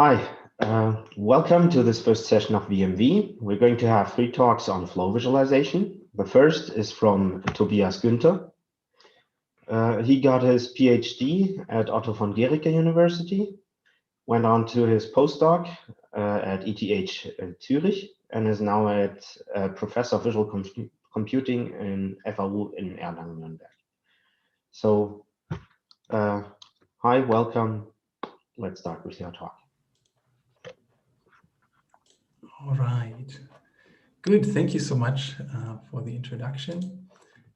Hi, welcome to this first session of VMV. We're going to have 3 talks on flow visualization. The first is from Tobias Günther. He got his PhD at Otto von Guericke University, went on to his postdoc at ETH Zurich, and is now at Professor of Visual Computing in FAU in Erlangen-Nürnberg. So, hi, welcome. Let's start with your talk. All right, good. Thank you so much for the introduction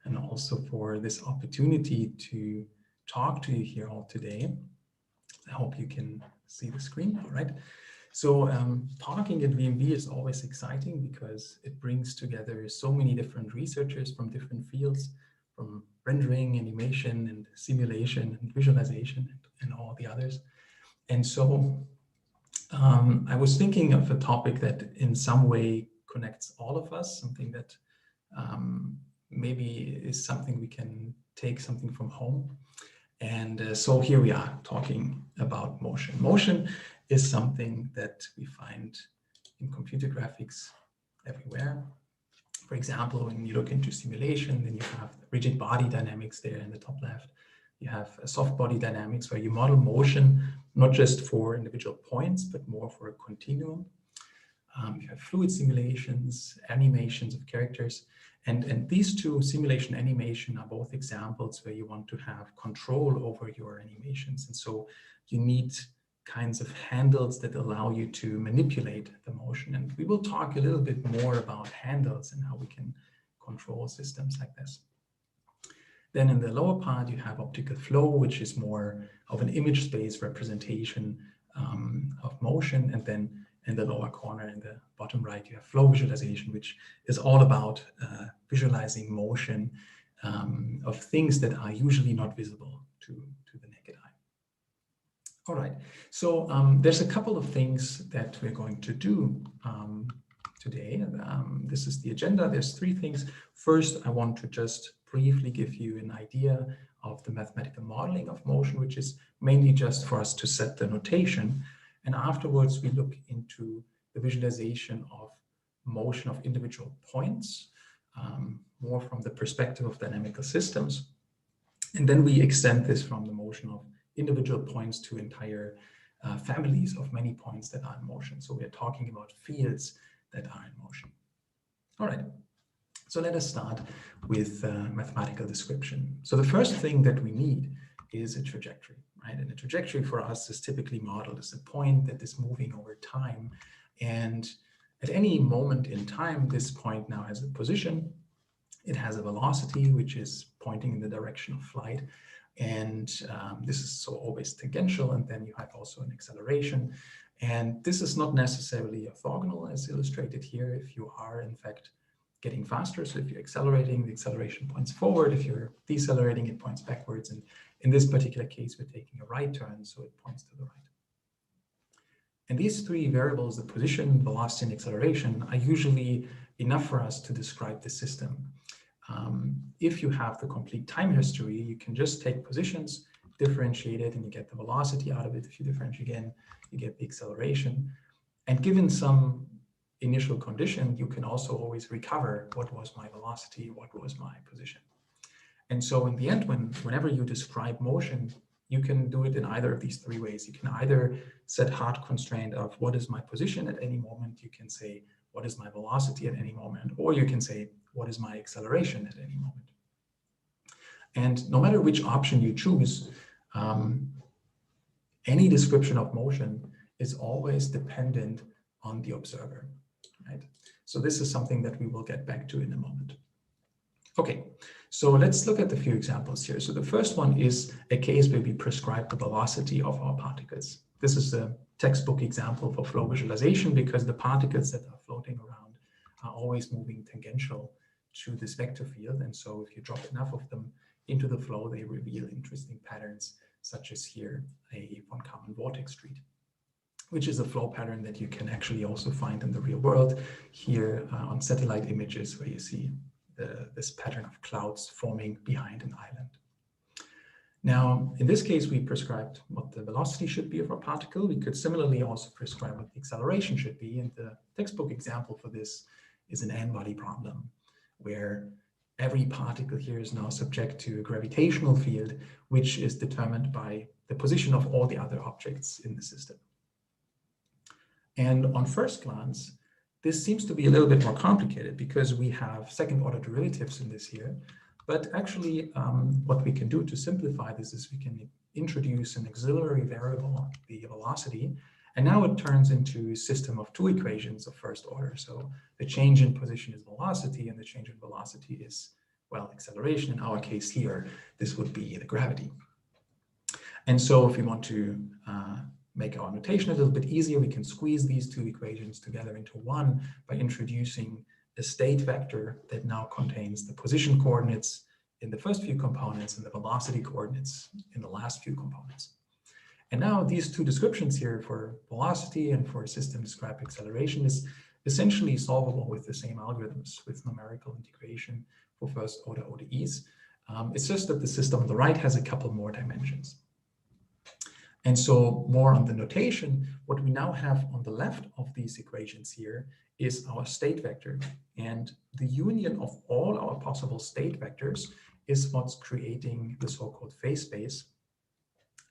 and also for this opportunity to talk to you here all today. I hope you can see the screen. All right. So talking at VMV is always exciting because it brings together so many different researchers from different fields, from rendering, animation, and simulation, and visualization, and all the others. And so I was thinking of a topic that in some way connects all of us, something that maybe is something we can take something from home. And so here we are talking about motion. Motion is something that we find in computer graphics everywhere. For example, when you look into simulation, then you have rigid body dynamics there in the top left. You have soft body dynamics where you model motion, not just for individual points, but more for a continuum. You have fluid simulations, animations of characters. And these two, simulation and animation, are both examples where you want to have control over your animations. And so you need kinds of handles that allow you to manipulate the motion. And we will talk a little bit more about handles and how we can control systems like this. Then in the lower part, you have optical flow, which is more of an image space representation of motion. And then in the lower corner, in the bottom right, you have flow visualization, which is all about visualizing motion of things that are usually not visible to the naked eye. All right, so there's a couple of things that we're going to do today. This is the agenda. There's 3 things. First, I want to just briefly give you an idea of the mathematical modeling of motion, which is mainly just for us to set the notation. And afterwards, we look into the visualization of motion of individual points, more from the perspective of dynamical systems. And then we extend this from the motion of individual points to entire families of many points that are in motion. So we're talking about fields that are in motion. All right. So let us start with mathematical description. So the first thing that we need is a trajectory, right? And a trajectory for us is typically modeled as a point that is moving over time. And at any moment in time, this point now has a position. It has a velocity, which is pointing in the direction of flight. And this is so always tangential. And then you have also an acceleration. And this is not necessarily orthogonal, as illustrated here, if you are in fact getting faster. So if you're accelerating, the acceleration points forward. If you're decelerating, it points backwards. And in this particular case, we're taking a right turn, so it points to the right. And these 3 variables, the position, velocity, and acceleration, are usually enough for us to describe the system. If you have the complete time history, you can just take positions, differentiate it, and you get the velocity out of it. If you differentiate again, you get the acceleration. And given some initial condition, you can also always recover what was my velocity, what was my position. And so in the end, whenever you describe motion, you can do it in either of these 3 ways. You can either set hard constraint of what is my position at any moment. You can say, what is my velocity at any moment? Or you can say, what is my acceleration at any moment? And no matter which option you choose, any description of motion is always dependent on the observer, right? So this is something that we will get back to in a moment. Okay, so let's look at a few examples here. So the first one is a case where we prescribe the velocity of our particles. This is a textbook example for flow visualization because the particles that are floating around are always moving tangential to this vector field. And so if you drop enough of them into the flow, they reveal interesting patterns, such as here, a von Karman vortex street, which is a flow pattern that you can actually also find in the real world here on satellite images where you see this pattern of clouds forming behind an island. Now, in this case, we prescribed what the velocity should be of our particle. We could similarly also prescribe what the acceleration should be. And the textbook example for this is an n-body problem, where every particle here is now subject to a gravitational field, which is determined by the position of all the other objects in the system. And on first glance, this seems to be a little bit more complicated because we have second order derivatives in this here. But actually, what we can do to simplify this is we can introduce an auxiliary variable, the velocity, and now it turns into a system of two equations of first order. So the change in position is velocity, and the change in velocity is, well, acceleration. In our case here, this would be the gravity. And so if we want to make our notation a little bit easier, we can squeeze these two equations together into one by introducing a state vector that now contains the position coordinates in the first few components and the velocity coordinates in the last few components. And now these two descriptions here for velocity and for system described acceleration is essentially solvable with the same algorithms with numerical integration for first order ODEs. It's just that the system on the right has a couple more dimensions. And so more on the notation, what we now have on the left of these equations here is our state vector. And the union of all our possible state vectors is what's creating the so-called phase space.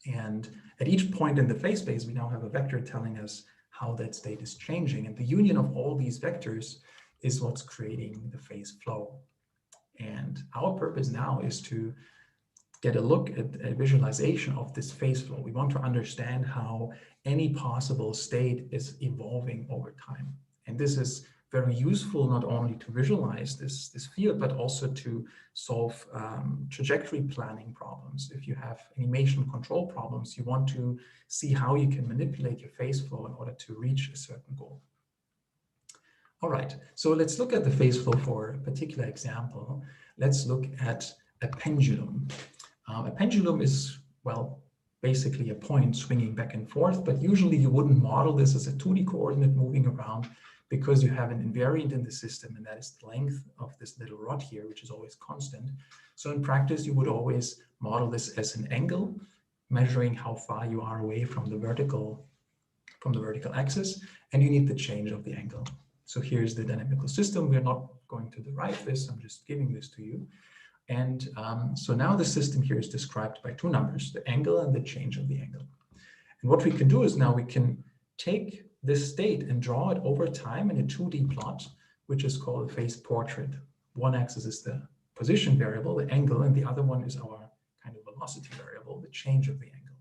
And at each point in the phase space, we now have a vector telling us how that state is changing. And the union of all these vectors is what's creating the phase flow. And our purpose now is to get a look at a visualization of this phase flow. We want to understand how any possible state is evolving over time. And this is very useful not only to visualize this field, but also to solve trajectory planning problems. If you have animation control problems, you want to see how you can manipulate your phase flow in order to reach a certain goal. All right, so let's look at the phase flow for a particular example. Let's look at a pendulum. A pendulum is, well, basically a point swinging back and forth, but usually you wouldn't model this as a 2D coordinate moving around because you have an invariant in the system, and that is the length of this little rod here, which is always constant. So in practice, you would always model this as an angle, measuring how far you are away from the vertical axis, and you need the change of the angle. So here's the dynamical system. We're not going to derive this, I'm just giving this to you. And so now the system here is described by two numbers, the angle and the change of the angle. And what we can do is now we can take this state and draw it over time in a 2D plot, which is called a phase portrait. One axis is the position variable, the angle, and the other one is our kind of velocity variable, the change of the angle.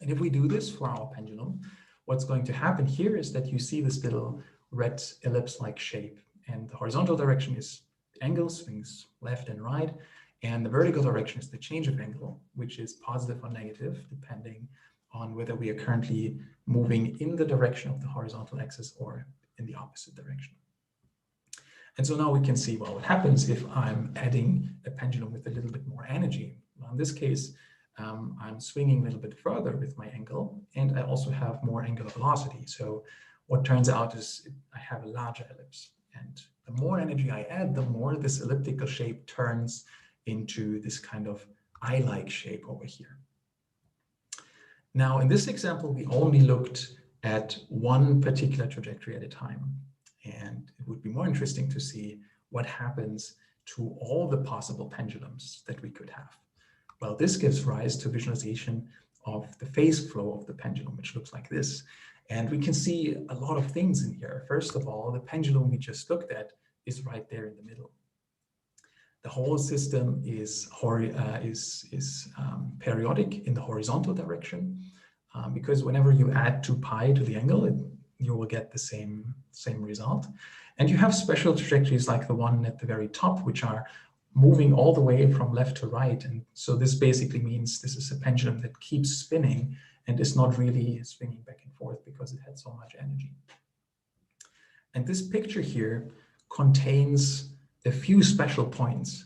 And if we do this for our pendulum, what's going to happen here is that you see this little red ellipse-like shape, and the horizontal direction is the angle swings left and right, and the vertical direction is the change of angle, which is positive or negative, depending on whether we are currently moving in the direction of the horizontal axis or in the opposite direction. And so now we can see, well, what happens if I'm adding a pendulum with a little bit more energy. Well, in this case, I'm swinging a little bit further with my angle, and I also have more angular velocity. So what turns out is I have a larger ellipse, and the more energy I add, the more this elliptical shape turns into this kind of eye-like shape over here. Now, in this example, we only looked at one particular trajectory at a time, and it would be more interesting to see what happens to all the possible pendulums that we could have. Well, this gives rise to visualization of the phase flow of the pendulum, which looks like this. And we can see a lot of things in here. First of all, the pendulum we just looked at is right there in the middle. The whole system is periodic in the horizontal direction, because whenever you add 2 pi to the angle, you will get the same result. And you have special trajectories like the one at the very top, which are moving all the way from left to right. And so this basically means this is a pendulum that keeps spinning and is not really swinging back and forth because it had so much energy. And this picture here contains a few special points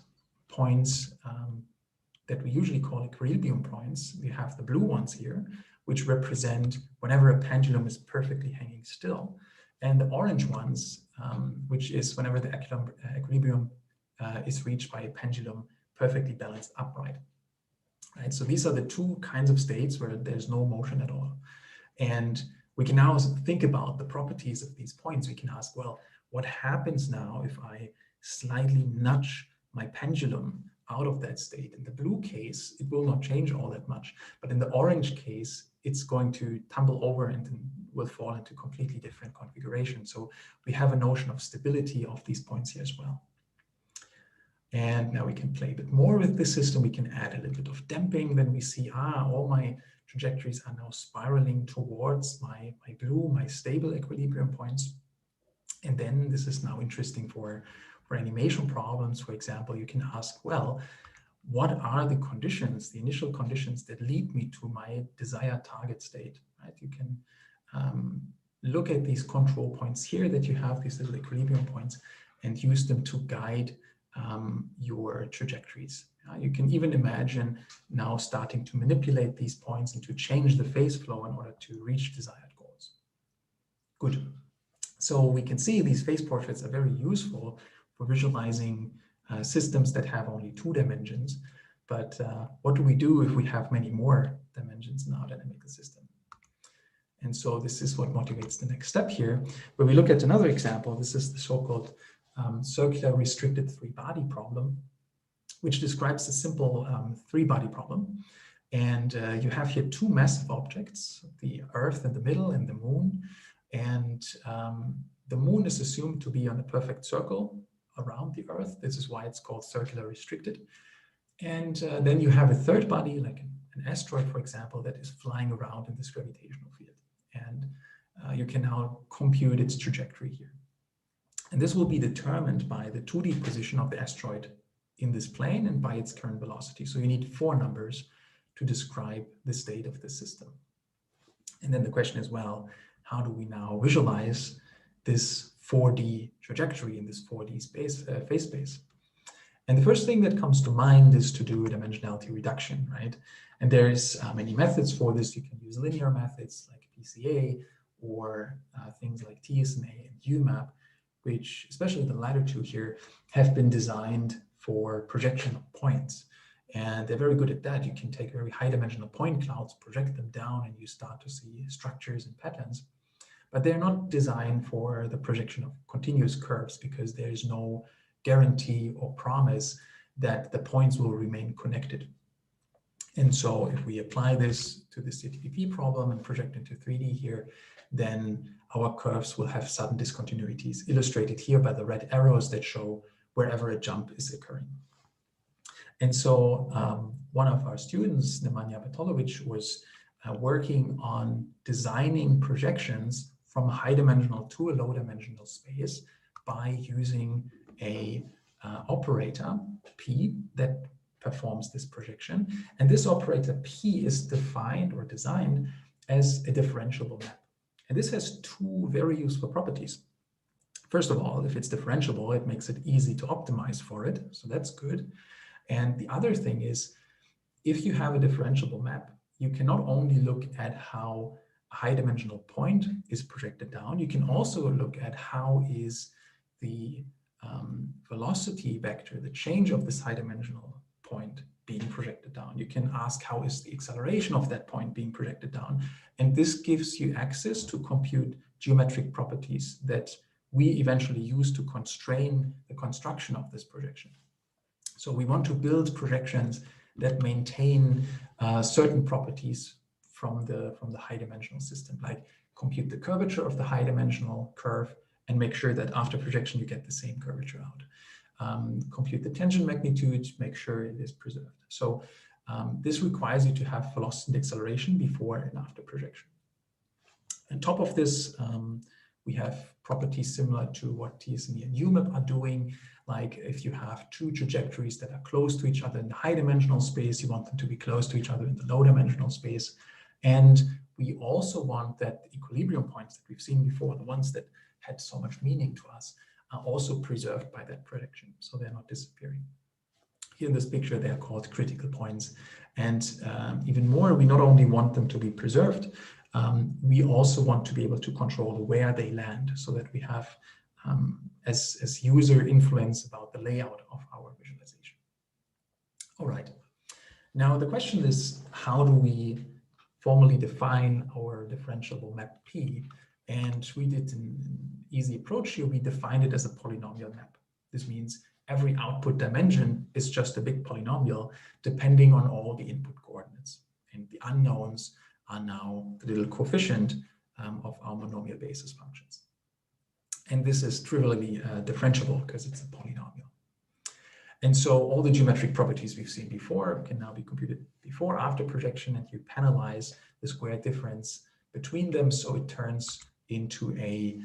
that we usually call equilibrium points. We have the blue ones here, which represent whenever a pendulum is perfectly hanging still, and the orange ones, which is whenever the equilibrium is reached by a pendulum perfectly balanced upright. right? So these are the two kinds of states where there's no motion at all. And we can now think about the properties of these points. We can ask, well, what happens now if I slightly nudge my pendulum out of that state? In the blue case, it will not change all that much, but in the orange case, it's going to tumble over and will fall into completely different configuration. So we have a notion of stability of these points here as well. And now we can play a bit more with this system. We can add a little bit of damping. Then we see, all my trajectories are now spiraling towards my blue, my stable equilibrium points. And then this is now interesting for animation problems. For example, you can ask, well, what are the conditions, the initial conditions that lead me to my desired target state, right? You can look at these control points here that you have, these little equilibrium points, and use them to guide your trajectories. You can even imagine now starting to manipulate these points and to change the phase flow in order to reach desired goals. Good. So we can see these phase portraits are very useful for visualizing systems that have only 2 dimensions. But what do we do if we have many more dimensions in our dynamical system? And so this is what motivates the next step here, where we look at another example. This is the so-called circular restricted 3-body problem, which describes a simple 3-body problem. And you have here 2 massive objects, the Earth in the middle and the Moon. And the Moon is assumed to be on a perfect circle around the Earth. This is why it's called circular restricted. And then you have a 3rd body, like an asteroid, for example, that is flying around in this gravitational field. And you can now compute its trajectory here. And this will be determined by the 2D position of the asteroid in this plane and by its current velocity. So you need 4 numbers to describe the state of the system. And then the question is, well, how do we now visualize this 4D trajectory in this 4D space, phase space? And the first thing that comes to mind is to do dimensionality reduction, right? And there's many methods for this. You can use linear methods like PCA or things like TSNA and UMAP, which, especially the latter 2 here, have been designed for projection of points. And they're very good at that. You can take very high dimensional point clouds, project them down, and you start to see structures and patterns. But they're not designed for the projection of continuous curves because there is no guarantee or promise that the points will remain connected. And so if we apply this to the CTPP problem and project into 3D here, then our curves will have sudden discontinuities, illustrated here by the red arrows that show wherever a jump is occurring. And so one of our students, Nemanja Batolovic, was working on designing projections from a high dimensional to a low dimensional space by using a operator P that performs this projection. And this operator P is defined or designed as a differentiable map. And this has 2 very useful properties. First of all, if it's differentiable, it makes it easy to optimize for it. So that's good. And the other thing is, if you have a differentiable map, you can not only look at how a high dimensional point is projected down, you can also look at how is the velocity vector, the change of this high dimensional point being projected down. You can ask how is the acceleration of that point being projected down. And this gives you access to compute geometric properties that we eventually use to constrain the construction of this projection. So we want to build projections that maintain certain properties from the high dimensional system, like compute the curvature of the high dimensional curve and make sure that after projection you get the same curvature out. Compute the tangent magnitude, make sure it is preserved. So this requires you to have velocity and acceleration before and after projection. On top of this, we have properties similar to what TSNE and UMAP are doing. Like if you have 2 trajectories that are close to each other in the high dimensional space, you want them to be close to each other in the low dimensional space. And we also want that the equilibrium points that we've seen before, the ones that had so much meaning to us, are also preserved by that projection. So they're not disappearing. Here in this picture, they are called critical points. And even more, we not only want them to be preserved, we also want to be able to control where they land so that we have as user influence about the layout of our visualization. All right. Now the question is, how do we formally define our differentiable map P? And we did an easy approach here. We defined it as a polynomial map. This means every output dimension is just a big polynomial depending on all the input coordinates. And the unknowns are now the little coefficient of our monomial basis functions. And this is trivially differentiable because it's a polynomial. And so all the geometric properties we've seen before can now be computed before, after projection, and you penalize the square difference between them. So it turns into a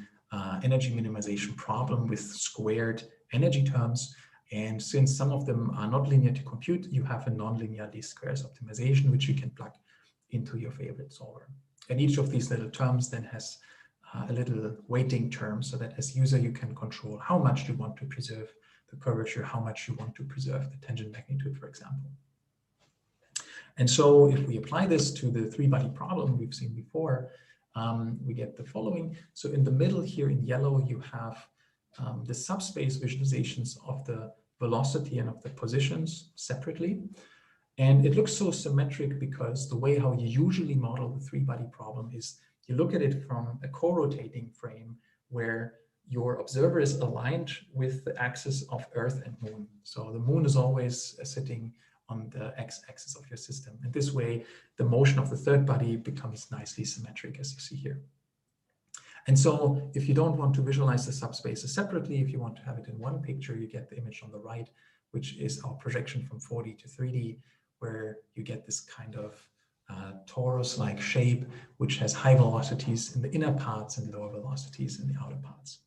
energy minimization problem with squared energy terms. And since some of them are not linear to compute, you have a nonlinear least squares optimization, which you can plug into your favorite solver. And each of these little terms then has a little weighting term, so that as user you can control how much you want to preserve the curvature, how much you want to preserve the tangent magnitude, for example. And so if we apply this to the three-body problem we've seen before, we get the following. So in the middle here in yellow, you have the subspace visualizations of the velocity and of the positions separately. And it looks so symmetric because the way how you usually model the three-body problem is you look at it from a co-rotating frame where your observer is aligned with the axis of Earth and Moon. So the Moon is always sitting on the x-axis of your system. And this way, the motion of the third body becomes nicely symmetric, as you see here. And so if you don't want to visualize the subspaces separately, if you want to have it in one picture, you get the image on the right, which is our projection from 4D to 3D, where you get this kind of torus-like shape, which has high velocities in the inner parts and lower velocities in the outer parts.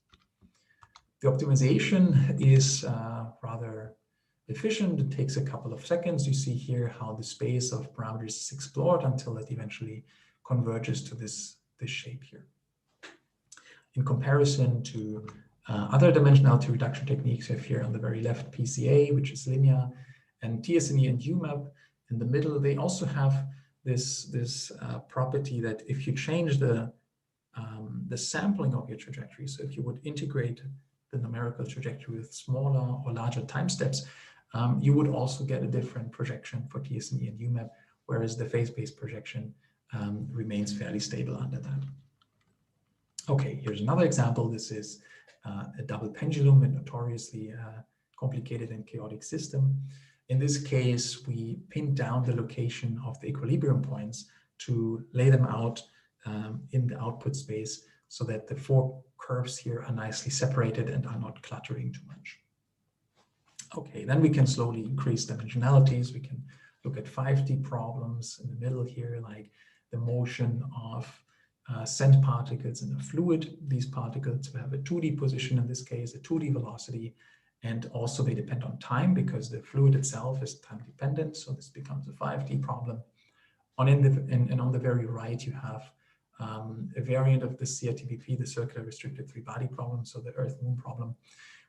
The optimization is rather efficient. It takes a couple of seconds. You see here how the space of parameters is explored until it eventually converges to this shape here. In comparison to other dimensionality reduction techniques, you have here on the very left PCA, which is linear, and TSNE and UMAP in the middle. They also have this property that if you change the sampling of your trajectory, so if you would integrate the numerical trajectory with smaller or larger time steps, you would also get a different projection for TSNE and UMAP, whereas the phase-based projection remains fairly stable under that. Okay, here's another example. This is a double pendulum, a notoriously complicated and chaotic system. In this case, we pinned down the location of the equilibrium points to lay them out in the output space so that the four curves here are nicely separated and are not cluttering too much. Okay, then we can slowly increase dimensionalities. We can look at 5D problems in the middle here, like the motion of sand particles in a fluid. These particles have a 2D position, in this case, a 2D velocity, and also they depend on time because the fluid itself is time dependent. So this becomes a 5D problem. And on the very right, you have a variant of the CRTBP, the circular restricted three-body problem, so the Earth-Moon problem,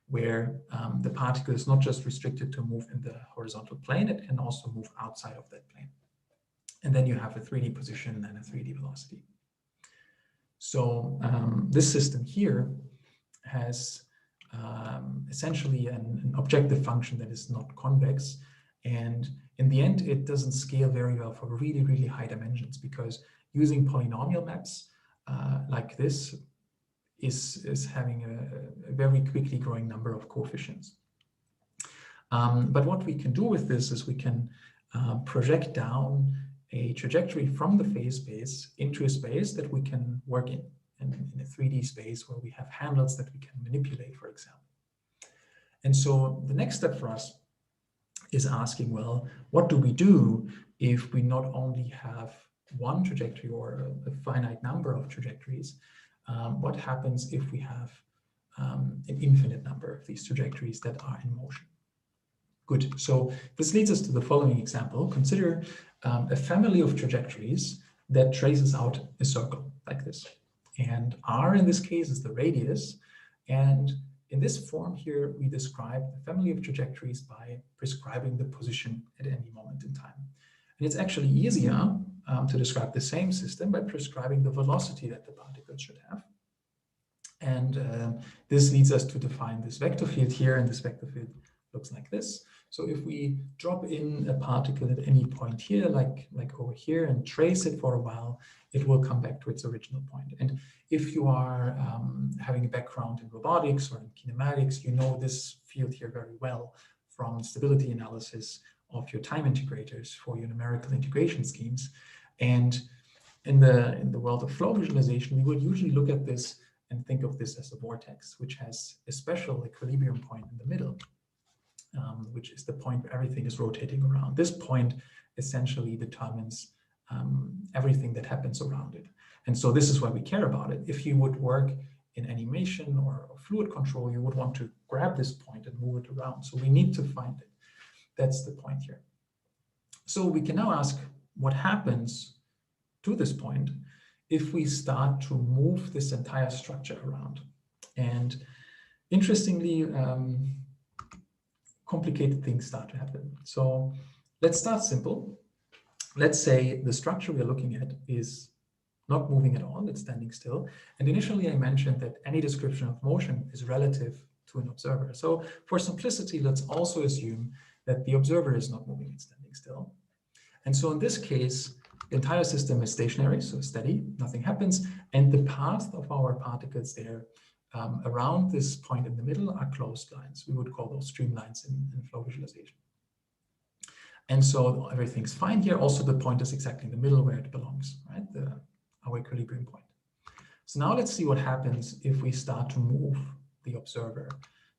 where the particle is not just restricted to move in the horizontal plane, it can also move outside of that plane. And then you have a 3D position and a 3D velocity. So this system here has essentially an objective function that is not convex. And in the end, it doesn't scale very well for really, really high dimensions, because using polynomial maps like this is having a very quickly growing number of coefficients. But what we can do with this is we can project down a trajectory from the phase space into a space that we can work in a 3D space where we have handles that we can manipulate, for example. And so the next step for us is asking, well, what do we do if we not only have one trajectory or a finite number of trajectories? What happens if we have an infinite number of these trajectories that are in motion? Good. So this leads us to the following example. Consider a family of trajectories that traces out a circle like this. And R in this case is the radius. And in this form here, we describe the family of trajectories by prescribing the position at any moment in time. And it's actually easier to describe the same system by prescribing the velocity that the particles should have. And this leads us to define this vector field here. And this vector field looks like this. So if we drop in a particle at any point here, like over here, and trace it for a while, it will come back to its original point. And if you are having a background in robotics or in kinematics, you know this field here very well from stability analysis of your time integrators for your numerical integration schemes. And in the world of flow visualization, we would usually look at this and think of this as a vortex, which has a special equilibrium point in the middle, which is the point where everything is rotating around. This point essentially determines everything that happens around it. And so this is why we care about it. If you would work in animation or fluid control, you would want to grab this point and move it around. So we need to find it. That's the point here. So we can now ask what happens to this point if we start to move this entire structure around. And interestingly, complicated things start to happen. So let's start simple. Let's say the structure we're looking at is not moving at all, it's standing still. And initially I mentioned that any description of motion is relative to an observer. So for simplicity, let's also assume that the observer is not moving, it's standing still. And so in this case, the entire system is stationary, so steady, nothing happens. And the path of our particles there around this point in the middle are closed lines. We would call those streamlines in flow visualization. And so everything's fine here. Also, the point is exactly in the middle where it belongs, right? Our equilibrium point. So now let's see what happens if we start to move the observer.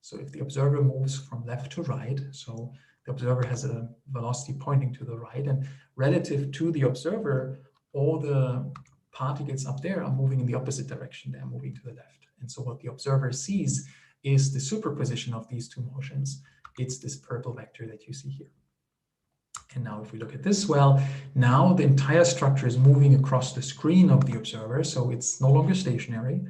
So if the observer moves from left to right, so the observer has a velocity pointing to the right, and relative to the observer, all the particles up there are moving in the opposite direction. They're moving to the left. And so what the observer sees is the superposition of these two motions. It's this purple vector that you see here. And now if we look at this, well, now the entire structure is moving across the screen of the observer, so it's no longer stationary,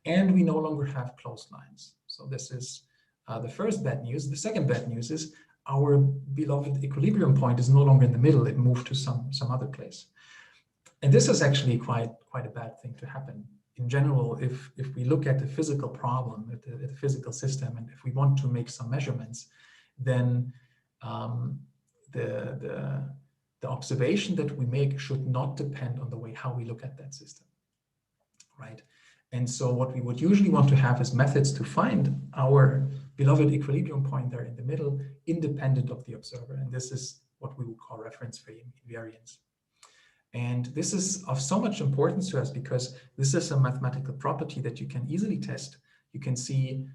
and we no longer have closed lines. So this is the first bad news. The second bad news is our beloved equilibrium point is no longer in the middle. It moved to some other place. And this is actually quite a bad thing to happen. In general, if we look at the physical problem, at the physical system, and if we want to make some measurements, then the observation that we make should not depend on the way how we look at that system, right? And so what we would usually want to have is methods to find our beloved equilibrium point there in the middle, independent of the observer. And this is what we would call reference frame invariance. And this is of so much importance to us because this is a mathematical property that you can easily test. You can see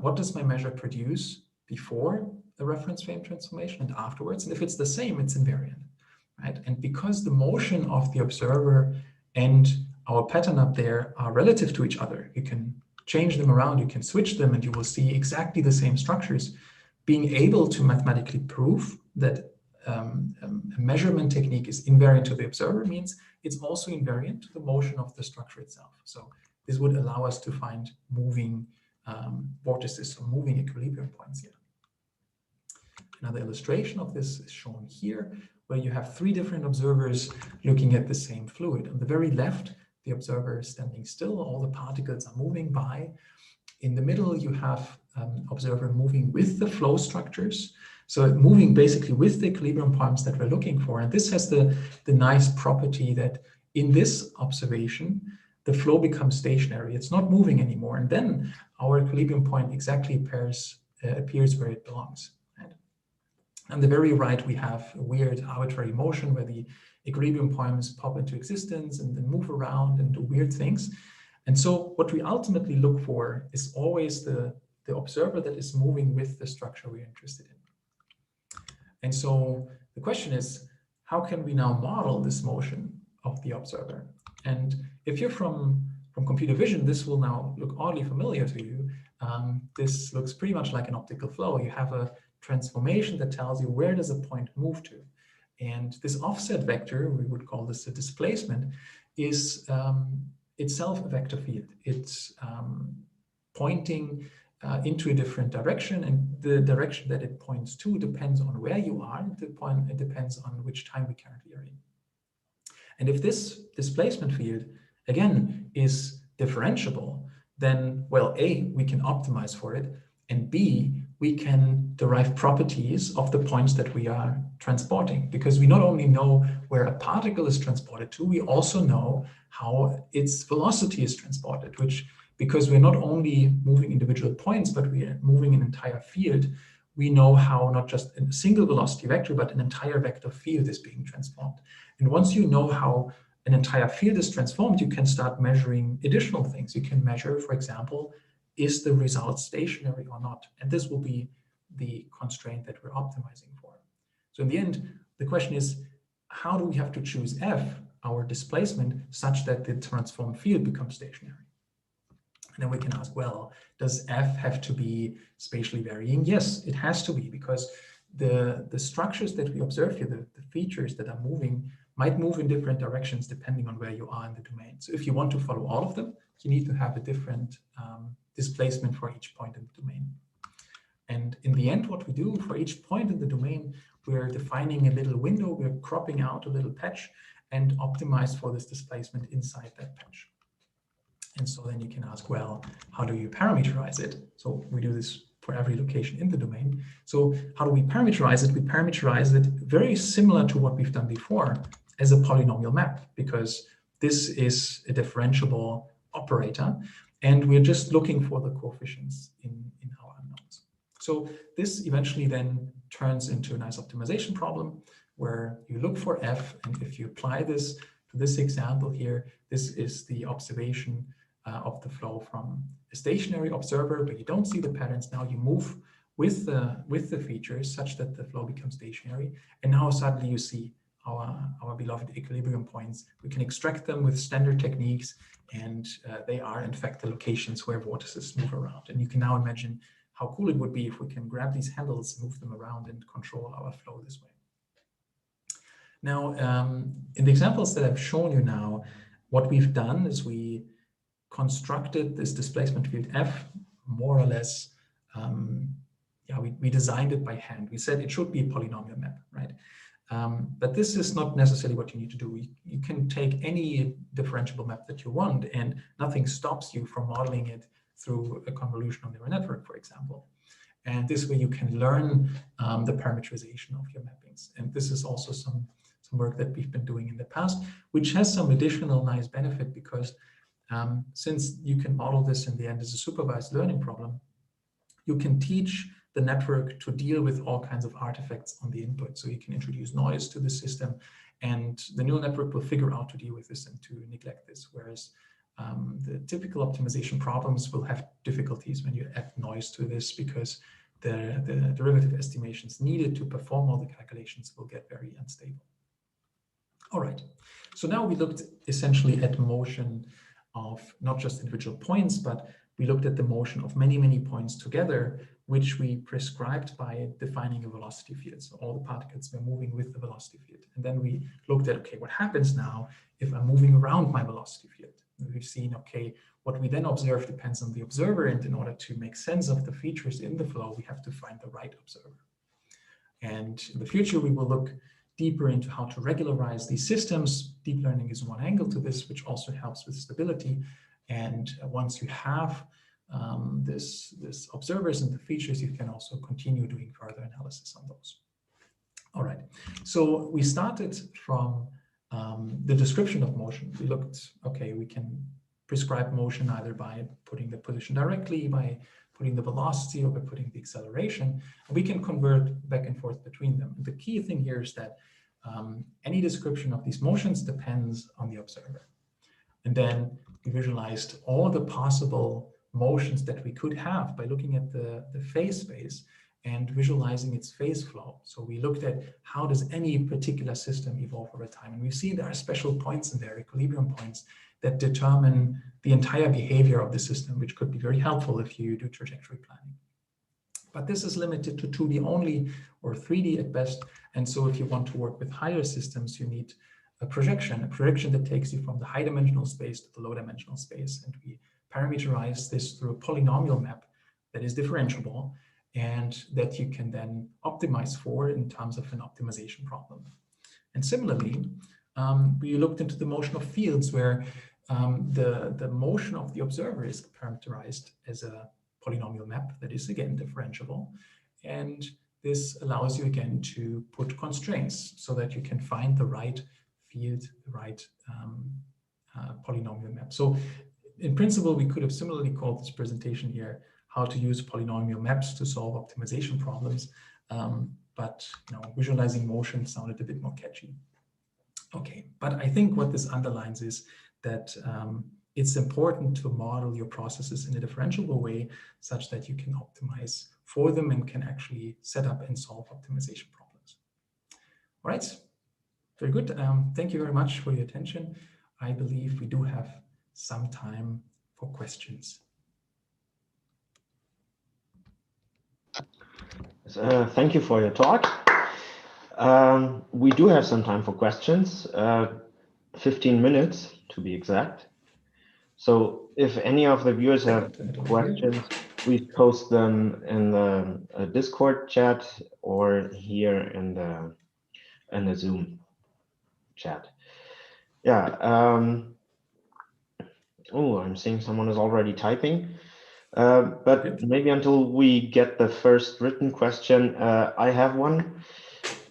what does my measure produce before the reference frame transformation and afterwards. And if it's the same, it's invariant, right? And because the motion of the observer and our pattern up there are relative to each other, you can change them around, you can switch them, and you will see exactly the same structures. Being able to mathematically prove that a measurement technique is invariant to the observer means it's also invariant to the motion of the structure itself. So this would allow us to find moving vortices or moving equilibrium points here. Another illustration of this is shown here, where you have three different observers looking at the same fluid. On the very left, the observer is standing still, all the particles are moving by. In the middle, you have observer moving with the flow structures. So moving basically with the equilibrium points that we're looking for. And this has the nice property that in this observation, the flow becomes stationary. It's not moving anymore. And then our equilibrium point exactly appears where it belongs. On the very right, we have a weird arbitrary motion where the equilibrium points pop into existence and then move around and do weird things. And so what we ultimately look for is always the observer that is moving with the structure we're interested in. And so the question is, how can we now model this motion of the observer? And if you're from computer vision, this will now look oddly familiar to you. This looks pretty much like an optical flow. You have a transformation that tells you where does a point move to. And this offset vector, we would call this a displacement, is itself a vector field. It's pointing into a different direction, and the direction that it points to depends on where you are. It depends on which time we currently are in. And if this displacement field, again, is differentiable, then, well, A, we can optimize for it, and B, we can derive properties of the points that we are transporting, because we not only know where a particle is transported to, we also know how its velocity is transported, which, because we're not only moving individual points, but we are moving an entire field, we know how not just a single velocity vector, but an entire vector field is being transformed. And once you know how an entire field is transformed, you can start measuring additional things. You can measure, for example, is the result stationary or not? And this will be the constraint that we're optimizing for. So in the end, the question is, how do we have to choose f, our displacement, such that the transformed field becomes stationary? And then we can ask, well, does f have to be spatially varying? Yes, it has to be, because the structures that we observe here, the features that are moving, might move in different directions depending on where you are in the domain. So if you want to follow all of them, you need to have a different displacement for each point in the domain. And in the end, what we do for each point in the domain, we're defining a little window, we're cropping out a little patch and optimize for this displacement inside that patch. And so then you can ask, well, how do you parameterize it? So we do this for every location in the domain. So how do we parameterize it? We parameterize it very similar to what we've done before as a polynomial map, because this is a differentiable operator, and we're just looking for the coefficients in our unknowns. So this eventually then turns into a nice optimization problem where you look for f, and if you apply this to this example here, this is the observation of the flow from a stationary observer, but you don't see the patterns. Now you move with the features such that the flow becomes stationary, and now suddenly you see our beloved equilibrium points. We can extract them with standard techniques, and they are in fact the locations where vortices move around. And you can now imagine how cool it would be if we can grab these handles, move them around, and control our flow this way. Now, in the examples that I've shown you now, what we've done is we constructed this displacement field f more or less. We designed it by hand. We said it should be a polynomial map, right? But this is not necessarily what you need to do. You can take any differentiable map that you want, and nothing stops you from modeling it through a convolutional neural network, for example. And this way you can learn the parameterization of your mappings. And this is also some work that we've been doing in the past, which has some additional nice benefit, because since you can model this in the end as a supervised learning problem, you can teach the network to deal with all kinds of artifacts on the input. So you can introduce noise to the system, and the neural network will figure out to deal with this and to neglect this. Whereas the typical optimization problems will have difficulties when you add noise to this, because the derivative estimations needed to perform all the calculations will get very unstable. All right, so now we looked essentially at motion of not just individual points, but we looked at the motion of many, many points together, which we prescribed by defining a velocity field. So all the particles were moving with the velocity field. And then we looked at, okay, what happens now if I'm moving around my velocity field? And we've seen, okay, what we then observe depends on the observer. And in order to make sense of the features in the flow, we have to find the right observer. And in the future, we will look deeper into how to regularize these systems. Deep learning is one angle to this, which also helps with stability. And once you have this observers and the features, you can also continue doing further analysis on those. All right, so we started from the description of motion. We looked, okay, we can prescribe motion either by putting the position directly, by putting the velocity, or by putting the acceleration. And we can convert back and forth between them. The key thing here is that any description of these motions depends on the observer. And then we visualized all the possible motions that we could have by looking at the phase space and visualizing its phase flow. So we looked at how does any particular system evolve over time. And we've seen there are special points in there, equilibrium points, that determine the entire behavior of the system, which could be very helpful if you do trajectory planning. But this is limited to 2D only, or 3D at best. And so if you want to work with higher systems, you need a projection that takes you from the high dimensional space to the low dimensional space. And we parameterize this through a polynomial map that is differentiable and that you can then optimize for in terms of an optimization problem. And similarly, we looked into the motion of fields where the motion of the observer is parameterized as a polynomial map that is again differentiable. And this allows you again to put constraints so that you can find the right field, the right polynomial map. So in principle, we could have similarly called this presentation here how to use polynomial maps to solve optimization problems. But visualizing motion sounded a bit more catchy. Okay, but I think what this underlines is that it's important to model your processes in a differentiable way such that you can optimize for them and can actually set up and solve optimization problems. All right, very good. Thank you very much for your attention. I believe we do have some time for questions. Thank you for your talk. We do have some time for questions, 15 minutes to be exact. So if any of the viewers have questions, please post them in the Discord chat or here in the Zoom chat. Yeah. Oh, I'm seeing someone is already typing. But maybe until we get the first written question, I have one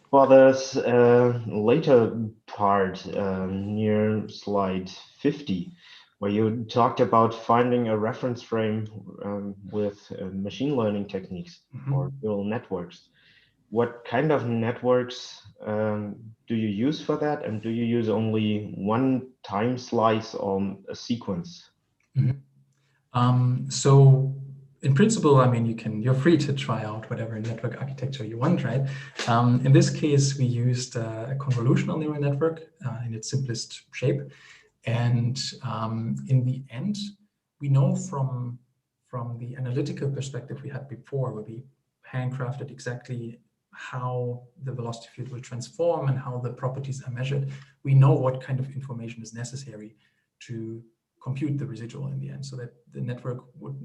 for this later part near slide 50, where you talked about finding a reference frame with machine learning techniques or neural networks. What kind of networks do you use for that? And do you use only one time slice or a sequence? So in principle, I mean, you're free to try out whatever network architecture you want, right? In this case, we used a convolutional neural network in its simplest shape. And in the end, we know from the analytical perspective we had before, where we handcrafted exactly how the velocity field will transform and how the properties are measured, we know what kind of information is necessary to compute the residual in the end, so that the network would,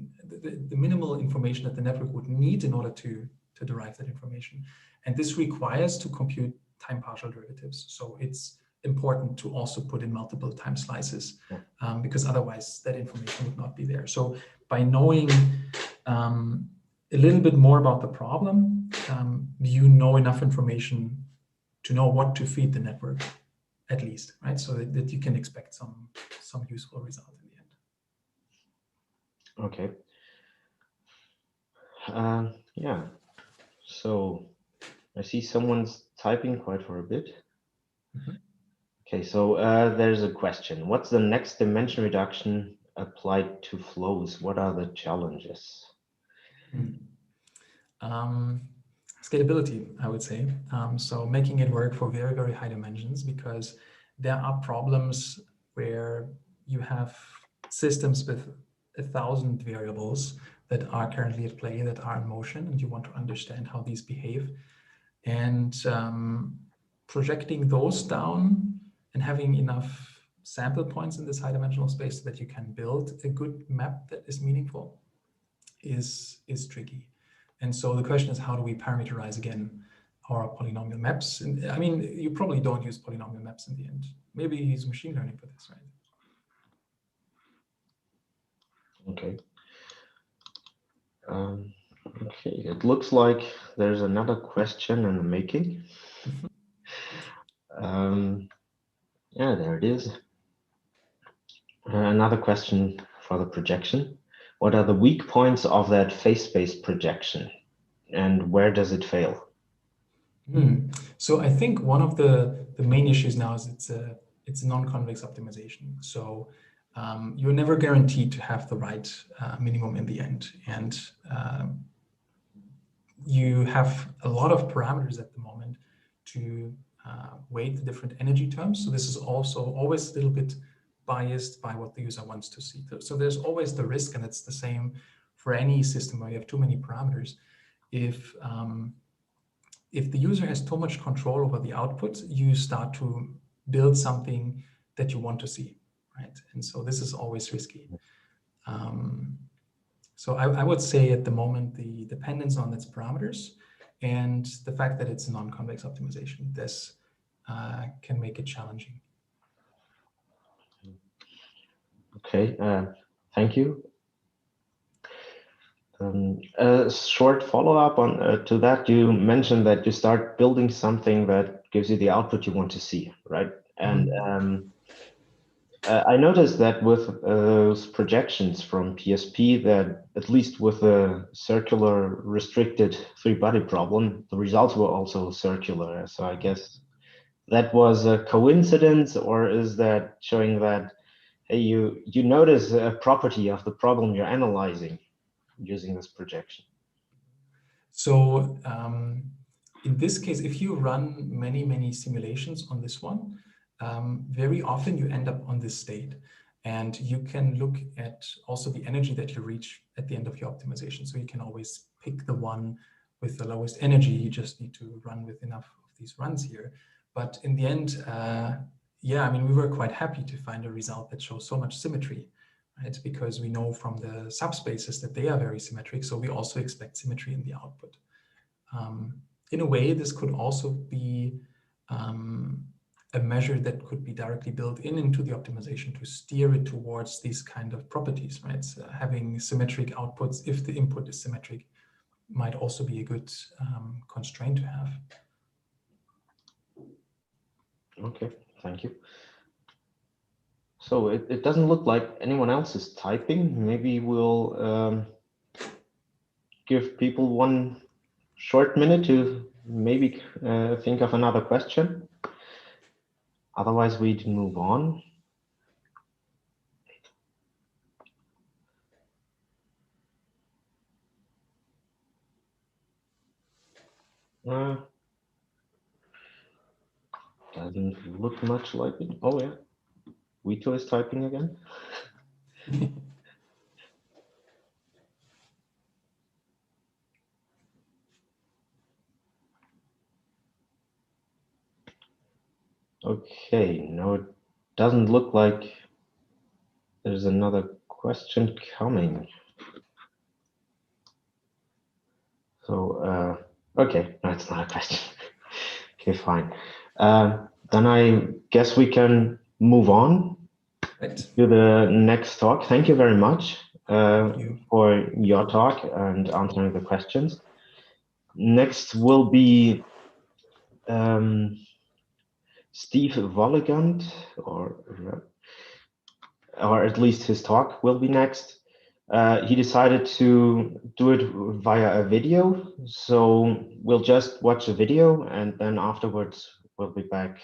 the minimal information that the network would need in order to derive that information. And this requires to compute time partial derivatives. So it's important to also put in multiple time slices because otherwise that information would not be there. So by knowing a little bit more about the problem, you know enough information to know what to feed the network, at least, right? So that you can expect some useful result in the end. Okay. Yeah. So I see someone's typing quite for a bit. Okay, so there's a question. What's the next dimension reduction applied to flows? What are the challenges? Scalability, I would say. So making it work for very, very high dimensions, because there are problems where you have systems with 1,000 variables that are currently at play, that are in motion, and you want to understand how these behave. And projecting those down and having enough sample points in this high dimensional space so that you can build a good map that is meaningful is tricky. And so the question is, how do we parameterize again our polynomial maps? And I mean, you probably don't use polynomial maps in the end. Maybe you use machine learning for this, right? Okay. Okay, it looks like there's another question in the making. Yeah, there it is. Another question for the projection. What are the weak points of that phase-based projection, and where does it fail? So I think one of the main issues now is it's a non-convex optimization. So you're never guaranteed to have the right minimum in the end, and you have a lot of parameters at the moment to weight the different energy terms. So this is also always a little bit biased by what the user wants to see. So there's always the risk, and it's the same for any system where you have too many parameters. If the user has too much control over the output, you start to build something that you want to see, right? And so this is always risky. So I would say at the moment, the dependence on its parameters and the fact that it's a non-convex optimization, this can make it challenging. Okay, thank you. A short follow-up on to that, you mentioned that you start building something that gives you the output you want to see, right? And I noticed that with those projections from PSP, that at least with the circular restricted three-body problem, the results were also circular. So I guess that was a coincidence, or is that showing that, hey, you notice a property of the problem you're analyzing using this projection? So in this case, if you run many simulations on this one, very often you end up on this state. And you can look at also the energy that you reach at the end of your optimization. So you can always pick the one with the lowest energy. You just need to run with enough of these runs here. But in the end, yeah, I mean, we were quite happy to find a result that shows so much symmetry. Right? Because we know from the subspaces that they are very symmetric, so we also expect symmetry in the output. In a way, this could also be a measure that could be directly built into the optimization to steer it towards these kind of properties, right? So having symmetric outputs, if the input is symmetric, might also be a good constraint to have. Okay, thank you. So it doesn't look like anyone else is typing. Maybe we'll give people one short minute to maybe think of another question. Otherwise, we'd move on. Doesn't look much like it. Oh yeah, Vito is typing again. Okay, no, it doesn't look like there's another question coming. So, okay, no, it's not a question. Okay, fine. Then I guess we can move on to the next talk. Thank you very much for your talk and answering the questions. Next will be Steve Wolligandt, or at least his talk will be next. He decided to do it via a video, so we'll just watch a video and then afterwards we'll be back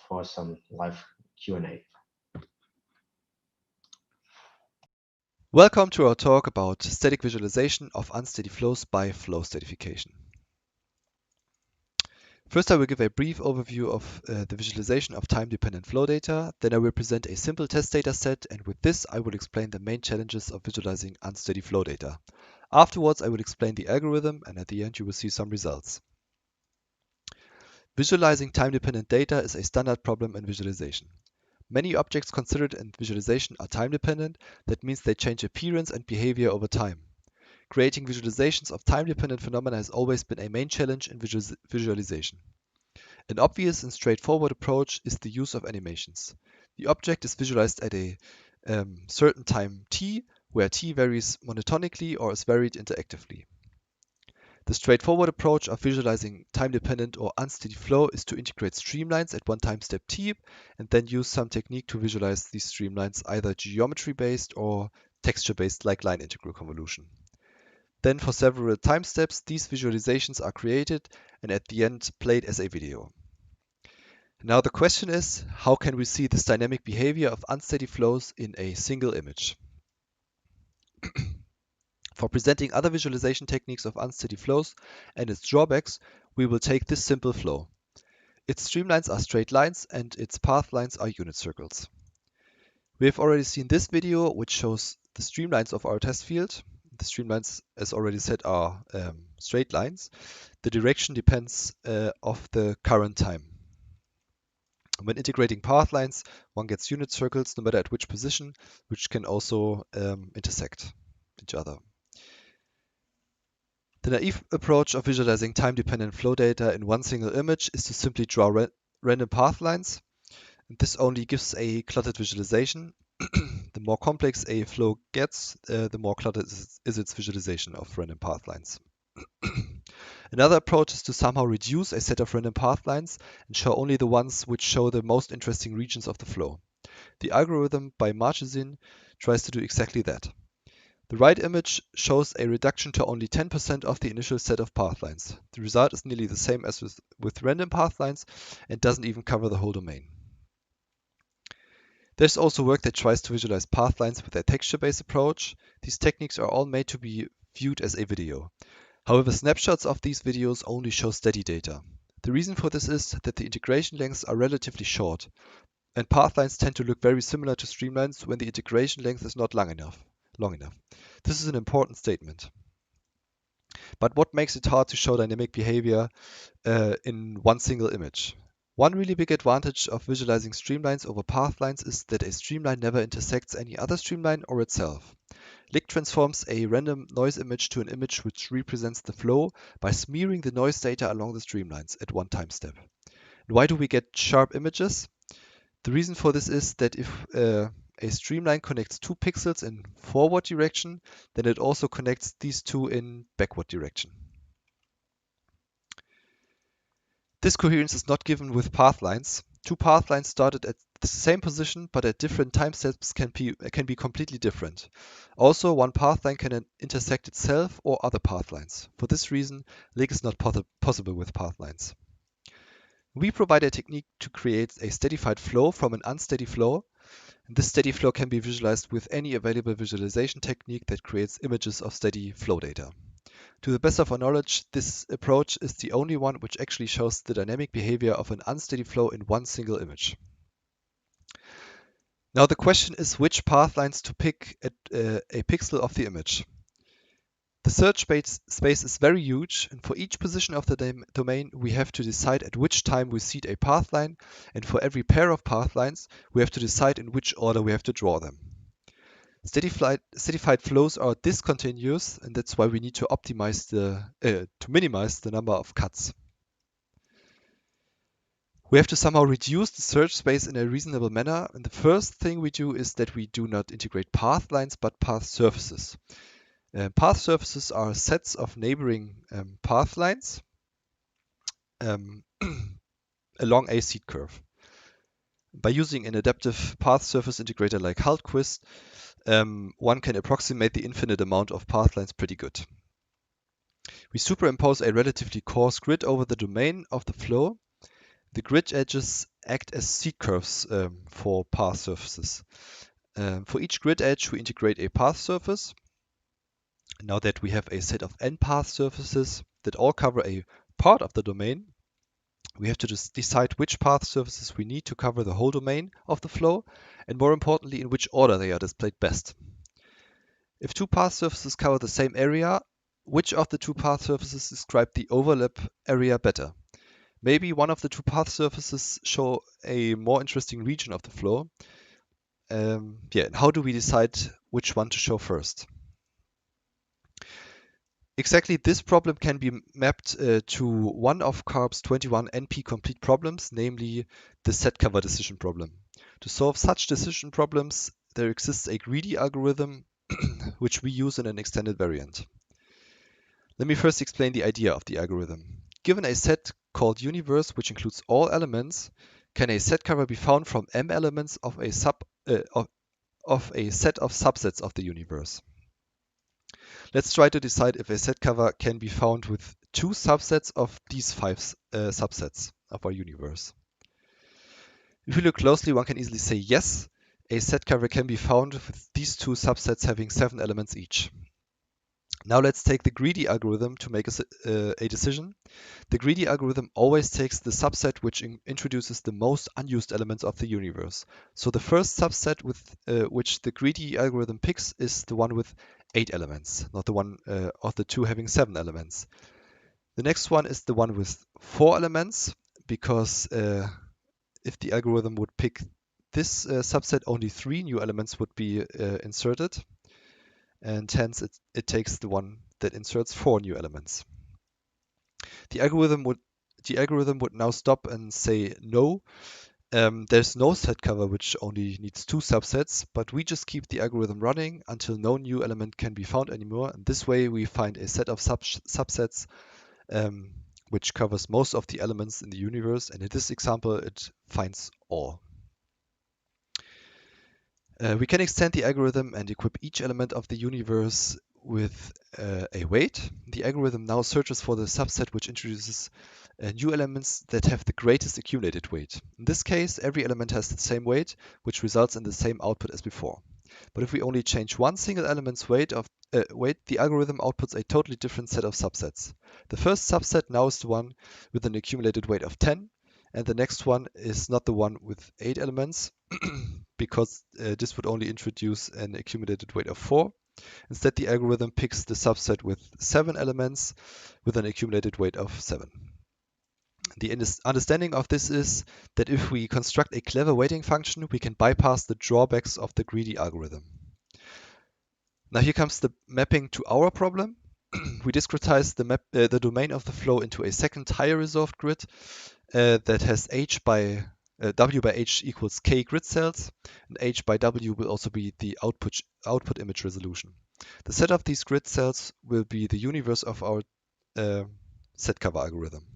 for some live Q&A. Welcome to our talk about static visualization of unsteady flows by flow steadification. First, I will give a brief overview of the visualization of time-dependent flow data. Then I will present a simple test data set, and with this I will explain the main challenges of visualizing unsteady flow data. Afterwards, I will explain the algorithm, and at the end you will see some results. Visualizing time-dependent data is a standard problem in visualization. Many objects considered in visualization are time-dependent. That means they change appearance and behavior over time. Creating visualizations of time-dependent phenomena has always been a main challenge in visualization. An obvious and straightforward approach is the use of animations. The object is visualized at a certain time t, where t varies monotonically or is varied interactively. The straightforward approach of visualizing time-dependent or unsteady flow is to integrate streamlines at one time step t, and then use some technique to visualize these streamlines, either geometry-based or texture-based, like line integral convolution. Then for several time steps, these visualizations are created and at the end played as a video. Now the question is, how can we see this dynamic behavior of unsteady flows in a single image? For presenting other visualization techniques of unsteady flows and its drawbacks, we will take this simple flow. Its streamlines are straight lines and its path lines are unit circles. We have already seen this video, which shows the streamlines of our test field. The streamlines, as already said, are straight lines. The direction depends of the current time. When integrating path lines, one gets unit circles no matter at which position, which can also intersect each other. The naive approach of visualizing time-dependent flow data in one single image is to simply draw random path lines. And this only gives a cluttered visualization. The more complex a flow gets, the more cluttered is its visualization of random path lines. Another approach is to somehow reduce a set of random path lines and show only the ones which show the most interesting regions of the flow. The algorithm by Marchesin tries to do exactly that. The right image shows a reduction to only 10% of the initial set of path lines. The result is nearly the same as with random path lines and doesn't even cover the whole domain. There's also work that tries to visualize path lines with a texture-based approach. These techniques are all made to be viewed as a video. However, snapshots of these videos only show steady data. The reason for this is that the integration lengths are relatively short, and path lines tend to look very similar to streamlines when the integration length is not long enough. This is an important statement. But what makes it hard to show dynamic behavior in one single image? One really big advantage of visualizing streamlines over path lines is that a streamline never intersects any other streamline or itself. Lick transforms a random noise image to an image which represents the flow by smearing the noise data along the streamlines at one time step. And why do we get sharp images? The reason for this is that if a streamline connects two pixels in forward direction, then it also connects these two in backward direction. This coherence is not given with path lines. Two path lines started at the same position but at different time steps can be completely different. Also, one path line can intersect itself or other path lines. For this reason, Lick is not possible with path lines. We provide a technique to create a steadified flow from an unsteady flow. And this steady flow can be visualized with any available visualization technique that creates images of steady flow data. To the best of our knowledge, this approach is the only one which actually shows the dynamic behavior of an unsteady flow in one single image. Now the question is which path lines to pick at a pixel of the image. The search space is very huge, and for each position of the domain, we have to decide at which time we seed a path line, and for every pair of path lines, we have to decide in which order we have to draw them. Steadified flows are discontinuous, and that's why we need to optimize to minimize the number of cuts. We have to somehow reduce the search space in a reasonable manner, and the first thing we do is that we do not integrate path lines but path surfaces. Path surfaces are sets of neighboring path lines along a seed curve. By using an adaptive path surface integrator like Hultquist, one can approximate the infinite amount of path lines pretty good. We superimpose a relatively coarse grid over the domain of the flow. The grid edges act as seed curves for path surfaces. For each grid edge, we integrate a path surface. Now that we have a set of n path surfaces that all cover a part of the domain, we have to just decide which path surfaces we need to cover the whole domain of the flow, and more importantly, in which order they are displayed best. If two path surfaces cover the same area, which of the two path surfaces describe the overlap area better? Maybe one of the two path surfaces show a more interesting region of the flow. And how do we decide which one to show first? Exactly this problem can be mapped to one of CARB's 21 NP-complete problems, namely the set cover decision problem. To solve such decision problems, there exists a greedy algorithm which we use in an extended variant. Let me first explain the idea of the algorithm. Given a set called universe, which includes all elements, can a set cover be found from m elements of a set of subsets of the universe? Let's try to decide if a set cover can be found with two subsets of these 5 subsets of our universe. If we look closely, one can easily say yes, a set cover can be found with these two subsets having 7 elements each. Now let's take the greedy algorithm to make a decision. The greedy algorithm always takes the subset which introduces the most unused elements of the universe. So the first subset with which the greedy algorithm picks is the one with 8 elements, not the one of the two having 7 elements. The next one is the one with 4 elements, because if the algorithm would pick this subset, only 3 new elements would be inserted. And hence it takes the one that inserts 4 new elements. The algorithm would now stop and say no. There's no set cover which only needs 2 subsets, but we just keep the algorithm running until no new element can be found anymore. And this way we find a set of subsets which covers most of the elements in the universe. And in this example, it finds all. We can extend the algorithm and equip each element of the universe with a weight. The algorithm now searches for the subset which introduces new elements that have the greatest accumulated weight. In this case, every element has the same weight, which results in the same output as before. But if we only change one single element's weight, the algorithm outputs a totally different set of subsets. The first subset now is the one with an accumulated weight of 10, and the next one is not the one with 8 elements, because this would only introduce an accumulated weight of 4. Instead, the algorithm picks the subset with 7 elements with an accumulated weight of 7. The understanding of this is that if we construct a clever weighting function, we can bypass the drawbacks of the greedy algorithm. Now here comes the mapping to our problem. We discretize the domain of the flow into a second higher resolved grid that has W by H equals K grid cells, and H by W will also be the output image resolution. The set of these grid cells will be the universe of our set cover algorithm.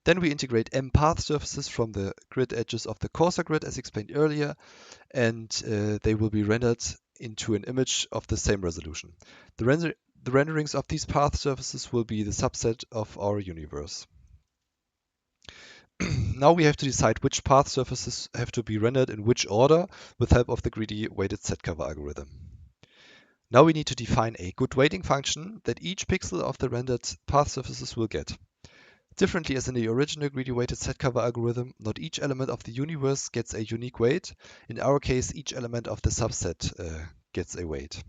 Then we integrate M path surfaces from the grid edges of the coarser grid as explained earlier, and they will be rendered into an image of the same resolution. The renderings of these path surfaces will be the subset of our universe. Now we have to decide which path surfaces have to be rendered in which order with help of the greedy weighted set cover algorithm. Now we need to define a good weighting function that each pixel of the rendered path surfaces will get. Differently as in the original greedy weighted set cover algorithm, not each element of the universe gets a unique weight. In our case, each element of the subset gets a weight.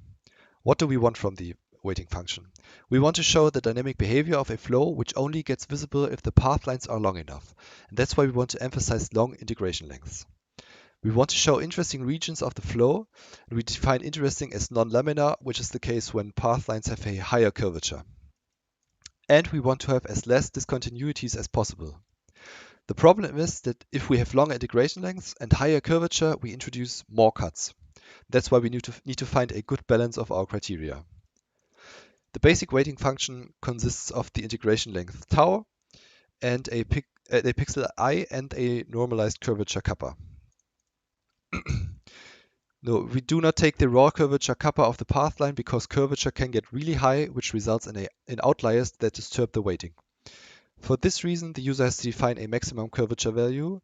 What do we want from the weighting function? We want to show the dynamic behavior of a flow which only gets visible if the path lines are long enough. And that's why we want to emphasize long integration lengths. We want to show interesting regions of the flow, and we define interesting as non-laminar, which is the case when path lines have a higher curvature. And we want to have as less discontinuities as possible. The problem is that if we have longer integration lengths and higher curvature, we introduce more cuts. That's why we need to find a good balance of our criteria. The basic weighting function consists of the integration length tau and a pixel I and a normalized curvature kappa. No, we do not take the raw curvature kappa of the path line because curvature can get really high, which results in outliers that disturb the weighting. For this reason, the user has to define a maximum curvature value,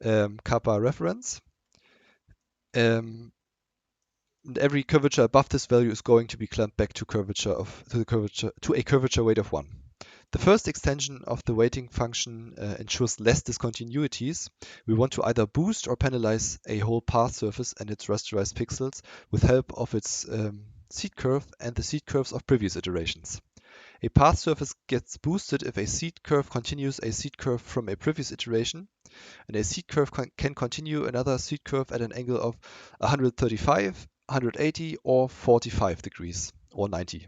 kappa reference. And every curvature above this value is going to be clamped back to a curvature weight of 1. The first extension of the weighting function ensures less discontinuities. We want to either boost or penalize a whole path surface and its rasterized pixels with help of its seed curve and the seed curves of previous iterations. A path surface gets boosted if a seed curve continues a seed curve from a previous iteration, and a seed curve can continue another seed curve at an angle of 135, 180, or 45 degrees, or 90.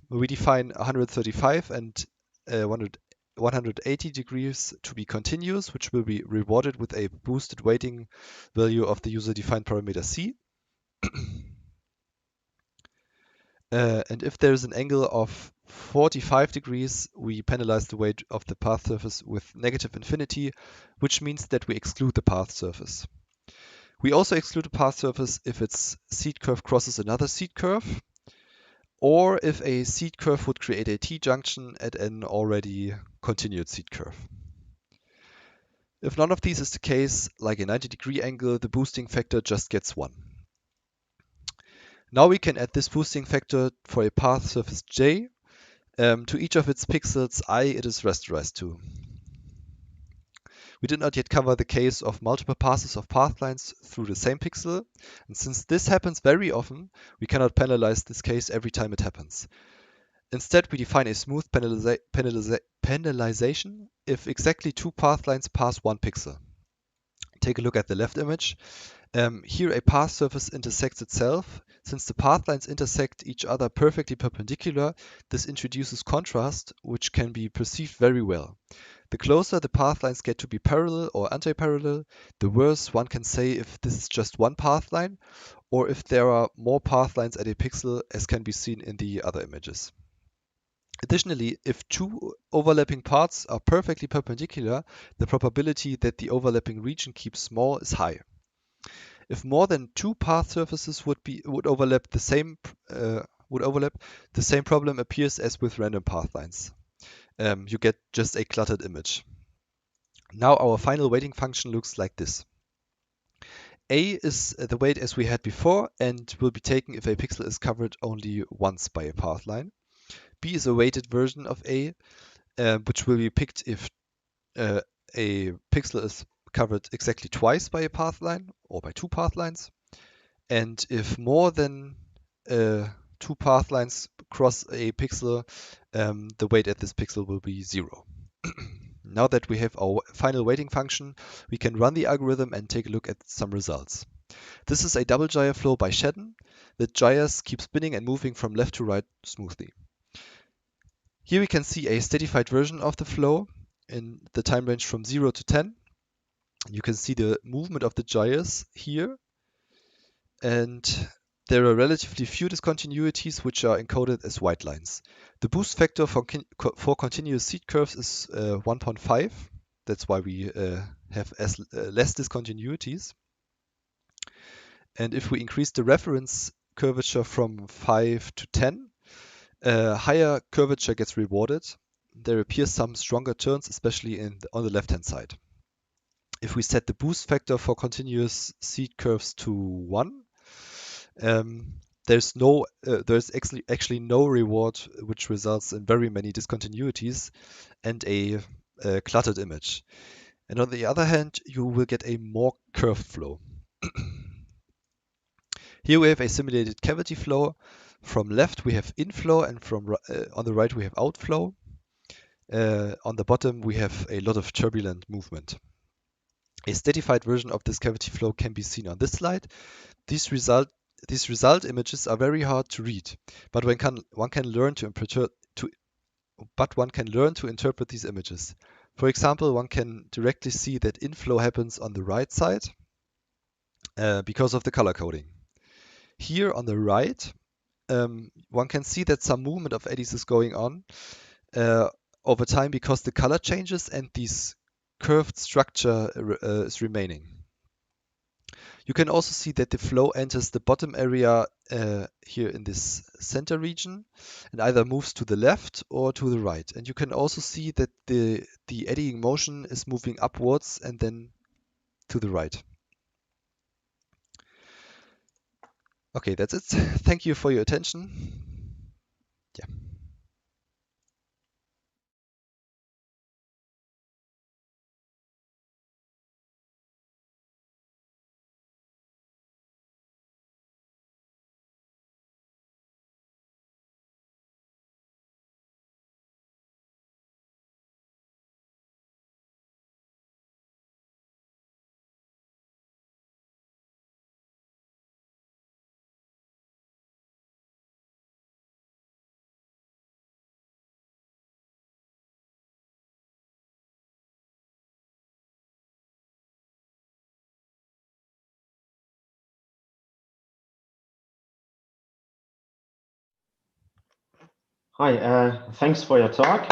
We define 135 and 180 degrees to be continuous, which will be rewarded with a boosted weighting value of the user-defined parameter c. And if there is an angle of 45 degrees, we penalize the weight of the path surface with negative infinity, which means that we exclude the path surface. We also exclude the path surface if its seed curve crosses another seed curve, or if a seed curve would create a T-junction at an already continued seed curve. If none of these is the case, like a 90-degree angle, the boosting factor just gets 1. Now we can add this boosting factor for a path surface J. To each of its pixels I it is rasterized to. We did not yet cover the case of multiple passes of path lines through the same pixel, and since this happens very often, we cannot penalize this case every time it happens. Instead, we define a smooth penalization if exactly 2 path lines pass 1 pixel. Take a look at the left image. Here a path surface intersects itself. Since the path lines intersect each other perfectly perpendicular, this introduces contrast, which can be perceived very well. The closer the path lines get to be parallel or anti-parallel, the worse one can say if this is just one path line or if there are more path lines at a pixel, as can be seen in the other images. Additionally, if two overlapping parts are perfectly perpendicular, the probability that the overlapping region keeps small is high. If more than two path surfaces would overlap, the same problem appears as with random path lines. You get just a cluttered image. Now our final weighting function looks like this. A is the weight as we had before and will be taken if a pixel is covered only once by a path line. B is a weighted version of A, which will be picked if a pixel is covered exactly twice by a path line or by two path lines. And if more than two path lines cross a pixel, the weight at this pixel will be 0. Now that we have our final weighting function, we can run the algorithm and take a look at some results. This is a double gyre flow by Shedden. The gyres keep spinning and moving from left to right smoothly. Here we can see a steadified version of the flow in the time range from 0 to 10. You can see the movement of the gyres here. And there are relatively few discontinuities which are encoded as white lines. The boost factor for continuous seed curves is 1.5. That's why we have less discontinuities. And if we increase the reference curvature from 5 to 10, higher curvature gets rewarded. There appears some stronger turns, especially on the left-hand side. If we set the boost factor for continuous seed curves to 1, there's actually no reward, which results in very many discontinuities and a cluttered image. And on the other hand, you will get a more curved flow. Here we have a simulated cavity flow. From left we have inflow, and from on the right we have outflow. On the bottom we have a lot of turbulent movement. A steadified version of this cavity flow can be seen on this slide. These result images are very hard to read, but one can learn to interpret these images. For example, one can directly see that inflow happens on the right side because of the color coding. Here on the right, one can see that some movement of eddies is going on over time because the color changes and this curved structure is remaining. You can also see that the flow enters the bottom area here in this center region and either moves to the left or to the right. And you can also see that the eddying motion is moving upwards and then to the right. Okay, that's it. Thank you for your attention. Yeah. Hi, thanks for your talk.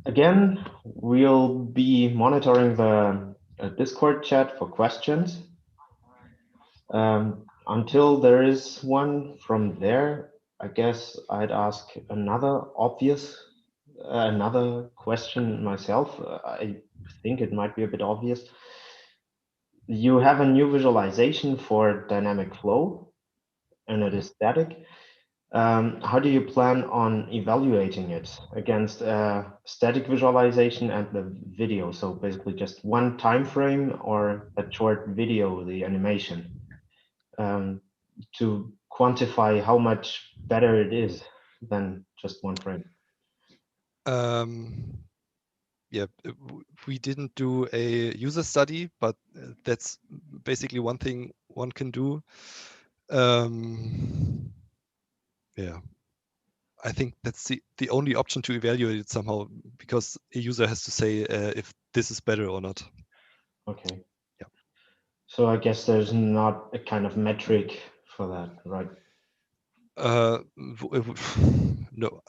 Again, we'll be monitoring the Discord chat for questions. Until there is one from there, I guess I'd ask another question myself. I think it might be a bit obvious. You have a new visualization for dynamic flow, and it is static. How do you plan on evaluating it against static visualization and the video? So basically just one time frame or a short video, the animation, to quantify how much better it is than just one frame. Yeah, we didn't do a user study, but that's basically one thing one can do. Yeah, I think that's the only option to evaluate it somehow, because a user has to say if this is better or not. Okay. Yeah. So I guess there's not a kind of metric for that, right? No,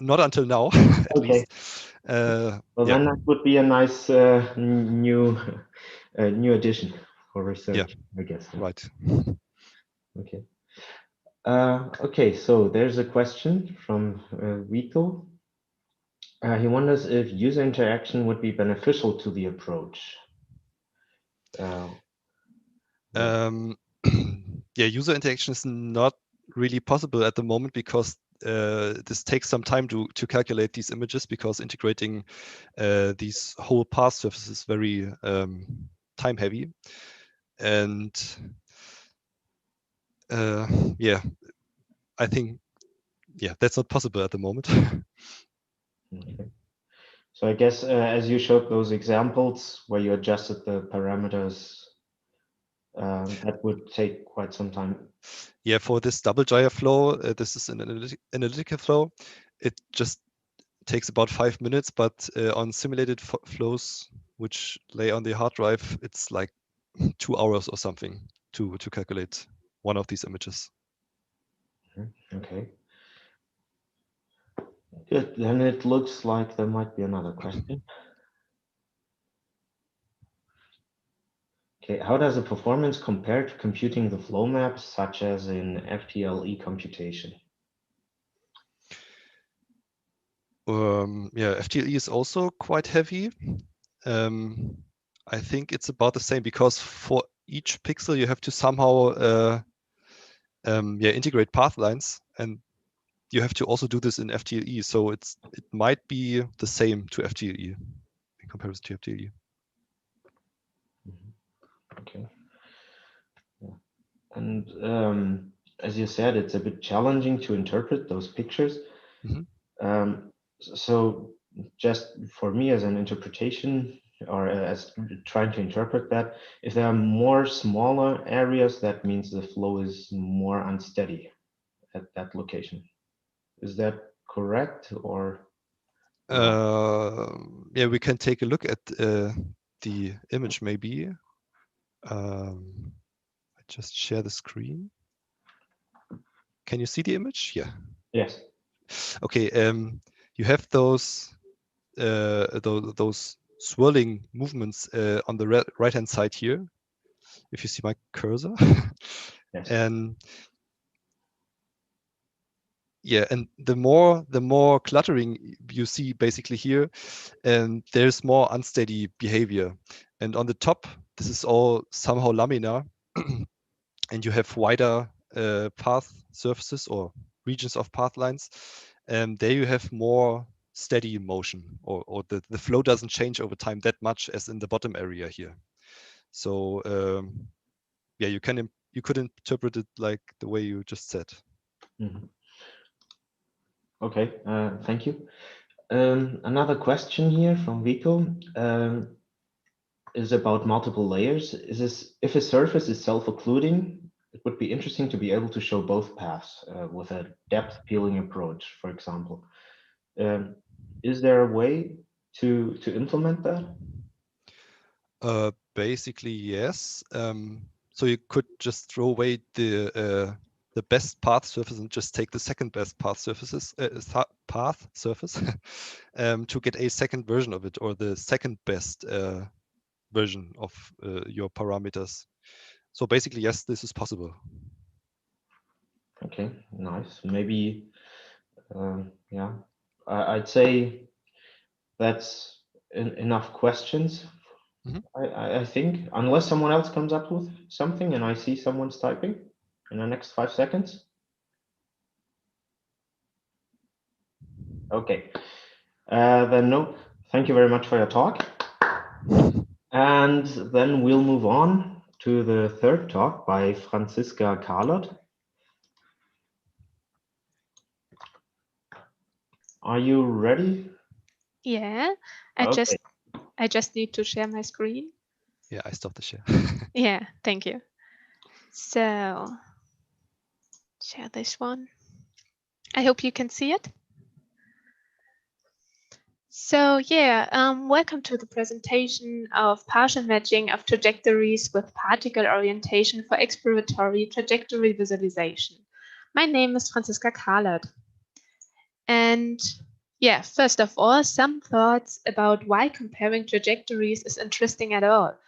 not until now, at Okay. least. Well, Yeah. then that would be a nice new addition for research, I guess. Right. Okay. Okay, so there's a question from Vito. He wonders if user interaction would be beneficial to the approach. Yeah. Yeah, user interaction is not really possible at the moment because this takes some time to calculate these images, because integrating these whole path surfaces is very time heavy. And yeah, I think, yeah, that's not possible at the moment. Okay. So I guess as you showed those examples where you adjusted the parameters, that would take quite some time. Yeah, for this double gyre flow, this is an analytical flow. It just takes about 5 minutes, but on simulated flows, which lay on the hard drive, it's like 2 hours or something to calculate one of these images. Okay. Good. Then it looks like there might be another question. Okay, how does the performance compare to computing the flow maps, such as in FTLE computation? Yeah, FTLE is also quite heavy. I think it's about the same, because for each pixel you have to somehow integrate path lines, and you have to also do this in FTLE. So it might be the same to FTLE in comparison to FTLE. Okay. Yeah. And as you said, it's a bit challenging to interpret those pictures. So just for me as an interpretation, or as trying to interpret that, if there are more smaller areas, that means the flow is more unsteady at that location. Is that correct, or? Yeah, we can take a look at the image maybe. I just share the screen. Can you see the image? Yeah. Yes. Okay. You have those swirling movements on the right-hand side here, if you see my cursor. Yes. And yeah, and the more cluttering you see basically here, and there's more unsteady behavior. And on the top, this is all somehow laminar, and you have wider path surfaces or regions of path lines. And there you have more steady motion, or the flow doesn't change over time that much as in the bottom area here. So yeah, you could interpret it like the way you just said. Mm-hmm. Okay, thank you. Another question here from Vico is about multiple layers. If a surface is self-occluding, it would be interesting to be able to show both paths with a depth peeling approach, for example. Is there a way to implement that? Basically, yes. So you could just throw away the best path surface and just take the second best path surface to get a second version of it, or the second best version of your parameters. So basically, yes, this is possible. Okay, nice. Maybe, yeah, I'd say that's enough questions. I think, unless someone else comes up with something and I see someone's typing in the next 5 seconds. Okay, then no, thank you very much for your talk. And then we'll move on to the third talk by Franziska Kahlert. Are you ready? Yeah, I just need to share my screen. Yeah, I stopped the share. Yeah, thank you. So share this one. I hope you can see it. So welcome to the presentation of partial matching of trajectories with particle orientation for exploratory trajectory visualization. My name is Franziska Kahlert. And first of all, some thoughts about why comparing trajectories is interesting at all.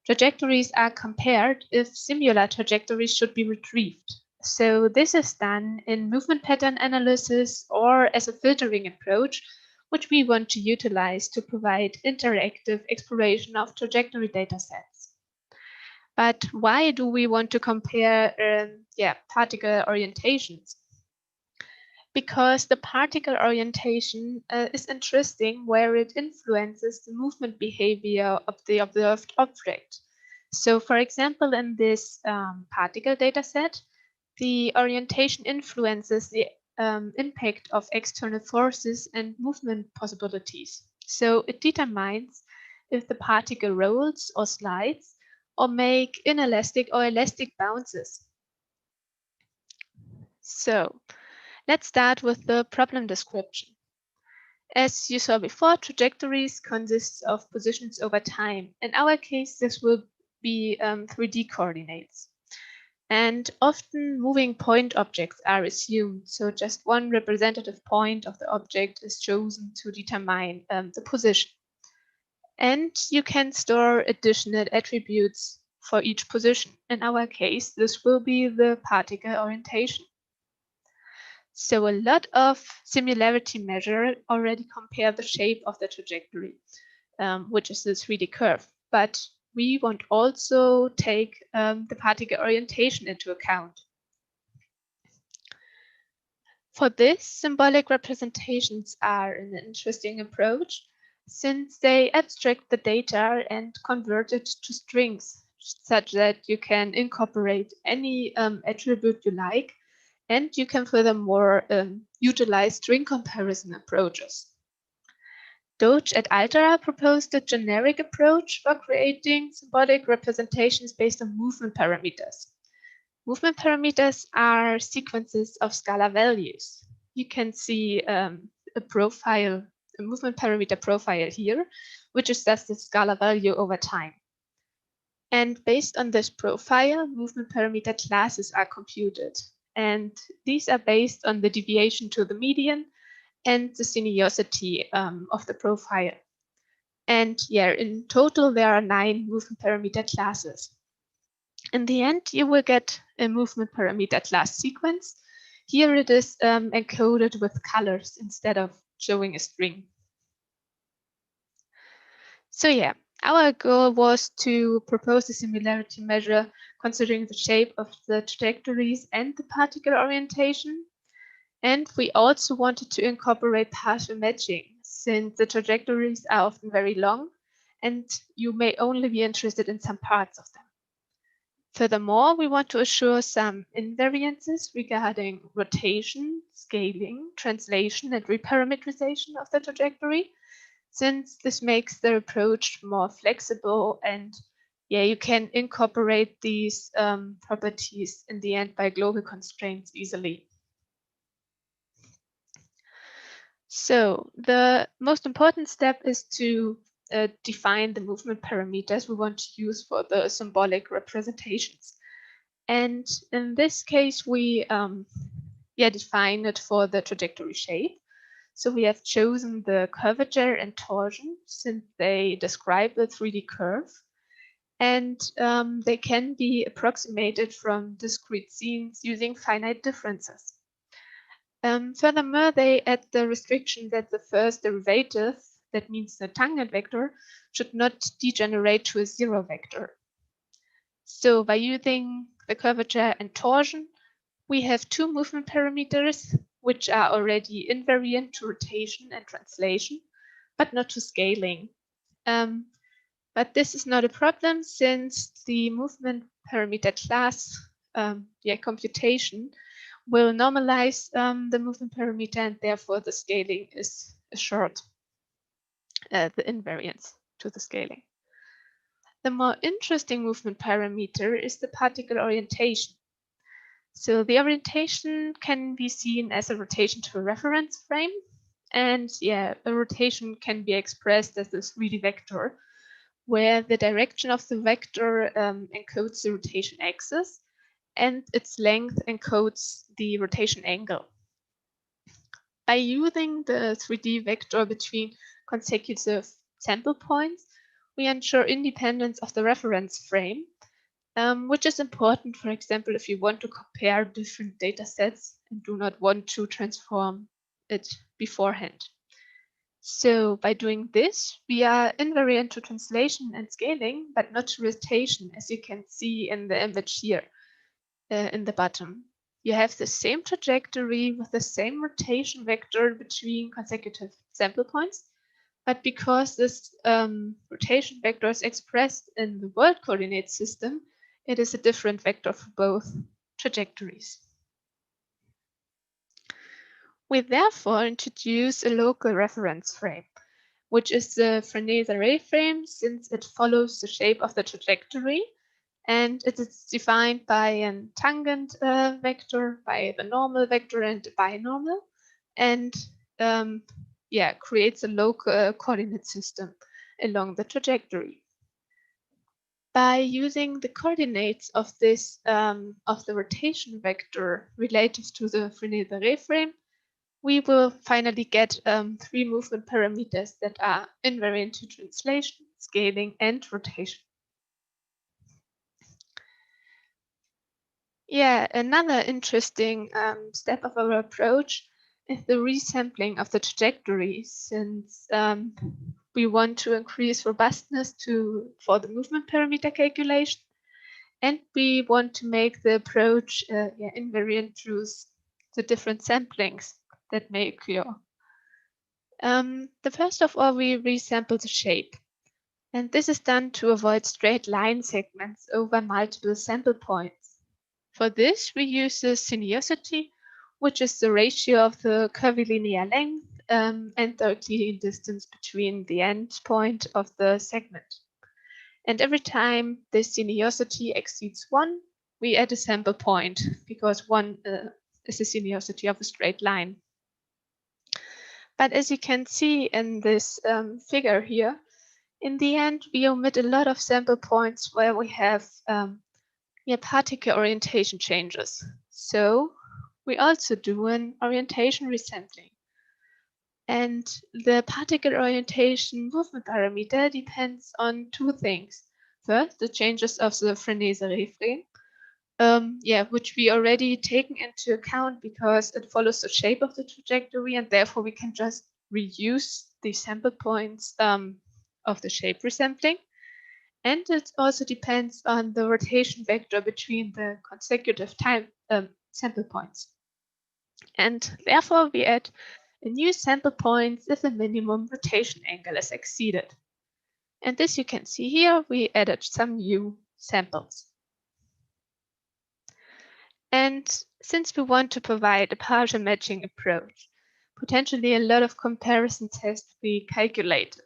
Trajectories are compared if similar trajectories should be retrieved. So this is done in movement pattern analysis or as a filtering approach, which we want to utilize to provide interactive exploration of trajectory datasets. But why do we want to compare particle orientations? Because the particle orientation is interesting where it influences the movement behavior of the observed object. So for example, in this particle dataset, the orientation influences the impact of external forces and movement possibilities. So it determines if the particle rolls or slides or make inelastic or elastic bounces. So let's start with the problem description. As you saw before, trajectories consist of positions over time. In our case, this will be 3D coordinates. And often moving point objects are assumed. So just one representative point of the object is chosen to determine the position. And you can store additional attributes for each position. In our case, this will be the particle orientation. So a lot of similarity measure already compare the shape of the trajectory, which is the 3D curve. But we want also take the particle orientation into account. For this, symbolic representations are an interesting approach since they abstract the data and convert it to strings such that you can incorporate any attribute you like, and you can furthermore utilize string comparison approaches. Doge et al. Proposed a generic approach for creating symbolic representations based on movement parameters. Movement parameters are sequences of scalar values. You can see a movement parameter profile here, which is just the scalar value over time. And based on this profile, movement parameter classes are computed. And these are based on the deviation to the median and the sinuosity of the profile. And in total, there are 9 movement parameter classes. In the end, you will get a movement parameter class sequence. Here it is encoded with colors instead of showing a string. So our goal was to propose a similarity measure considering the shape of the trajectories and the particle orientation. And we also wanted to incorporate partial matching since the trajectories are often very long and you may only be interested in some parts of them. Furthermore, we want to assure some invariances regarding rotation, scaling, translation, and reparametrization of the trajectory, since this makes the approach more flexible and you can incorporate these properties in the end by global constraints easily. So the most important step is to define the movement parameters we want to use for the symbolic representations. And in this case, we define it for the trajectory shape. So we have chosen the curvature and torsion since they describe the 3D curve. And they can be approximated from discrete scenes using finite differences. Furthermore, they add the restriction that the first derivative, that means the tangent vector, should not degenerate to a 0 vector. So by using the curvature and torsion, we have 2 movement parameters, which are already invariant to rotation and translation, but not to scaling. But this is not a problem since the movement parameter class computation will normalize the movement parameter, and therefore the scaling is assured, the invariance to the scaling. The more interesting movement parameter is the particle orientation. So the orientation can be seen as a rotation to a reference frame, And yeah, a rotation can be expressed as a 3D vector, where the direction of the vector encodes the rotation axis, and its length encodes the rotation angle. By using the 3D vector between consecutive sample points, we ensure independence of the reference frame, which is important, for example, if you want to compare different data sets and do not want to transform it beforehand. So by doing this, we are invariant to translation and scaling, but not to rotation, as you can see in the image here in the bottom. You have the same trajectory with the same rotation vector between consecutive sample points, but because this rotation vector is expressed in the world coordinate system, it is a different vector for both trajectories. We therefore introduce a local reference frame, which is the Fresnel's array frame, since it follows the shape of the trajectory, and it is defined by a tangent vector, by the normal vector, and a binormal, and creates a local coordinate system along the trajectory. By using the coordinates of this of the rotation vector relative to the Fresnel's array frame, we will finally get 3 movement parameters that are invariant to translation, scaling, and rotation. Yeah, another interesting step of our approach is the resampling of the trajectory, since we want to increase robustness for the movement parameter calculation, and we want to make the approach invariant to the different samplings that may occur. The first of all, we resample the shape. And this is done to avoid straight line segments over multiple sample points. For this, we use the sinuosity, which is the ratio of the curvilinear length and the Euclidean distance between the end point of the segment. And every time the sinuosity exceeds 1, we add a sample point, because 1 is the sinuosity of a straight line. But as you can see in this figure here, in the end, we omit a lot of sample points where we have particle orientation changes. So we also do an orientation resampling. And the particle orientation movement parameter depends on 2 things. First, the changes of the Fresnel's array frame, which we already taken into account because it follows the shape of the trajectory, and therefore we can just reuse the sample points of the shape resampling. And it also depends on the rotation vector between the consecutive time sample points. And therefore we add a new sample point if the minimum rotation angle is exceeded. And this you can see here, we added some new samples. And since we want to provide a partial matching approach, potentially a lot of comparisons has to be calculated.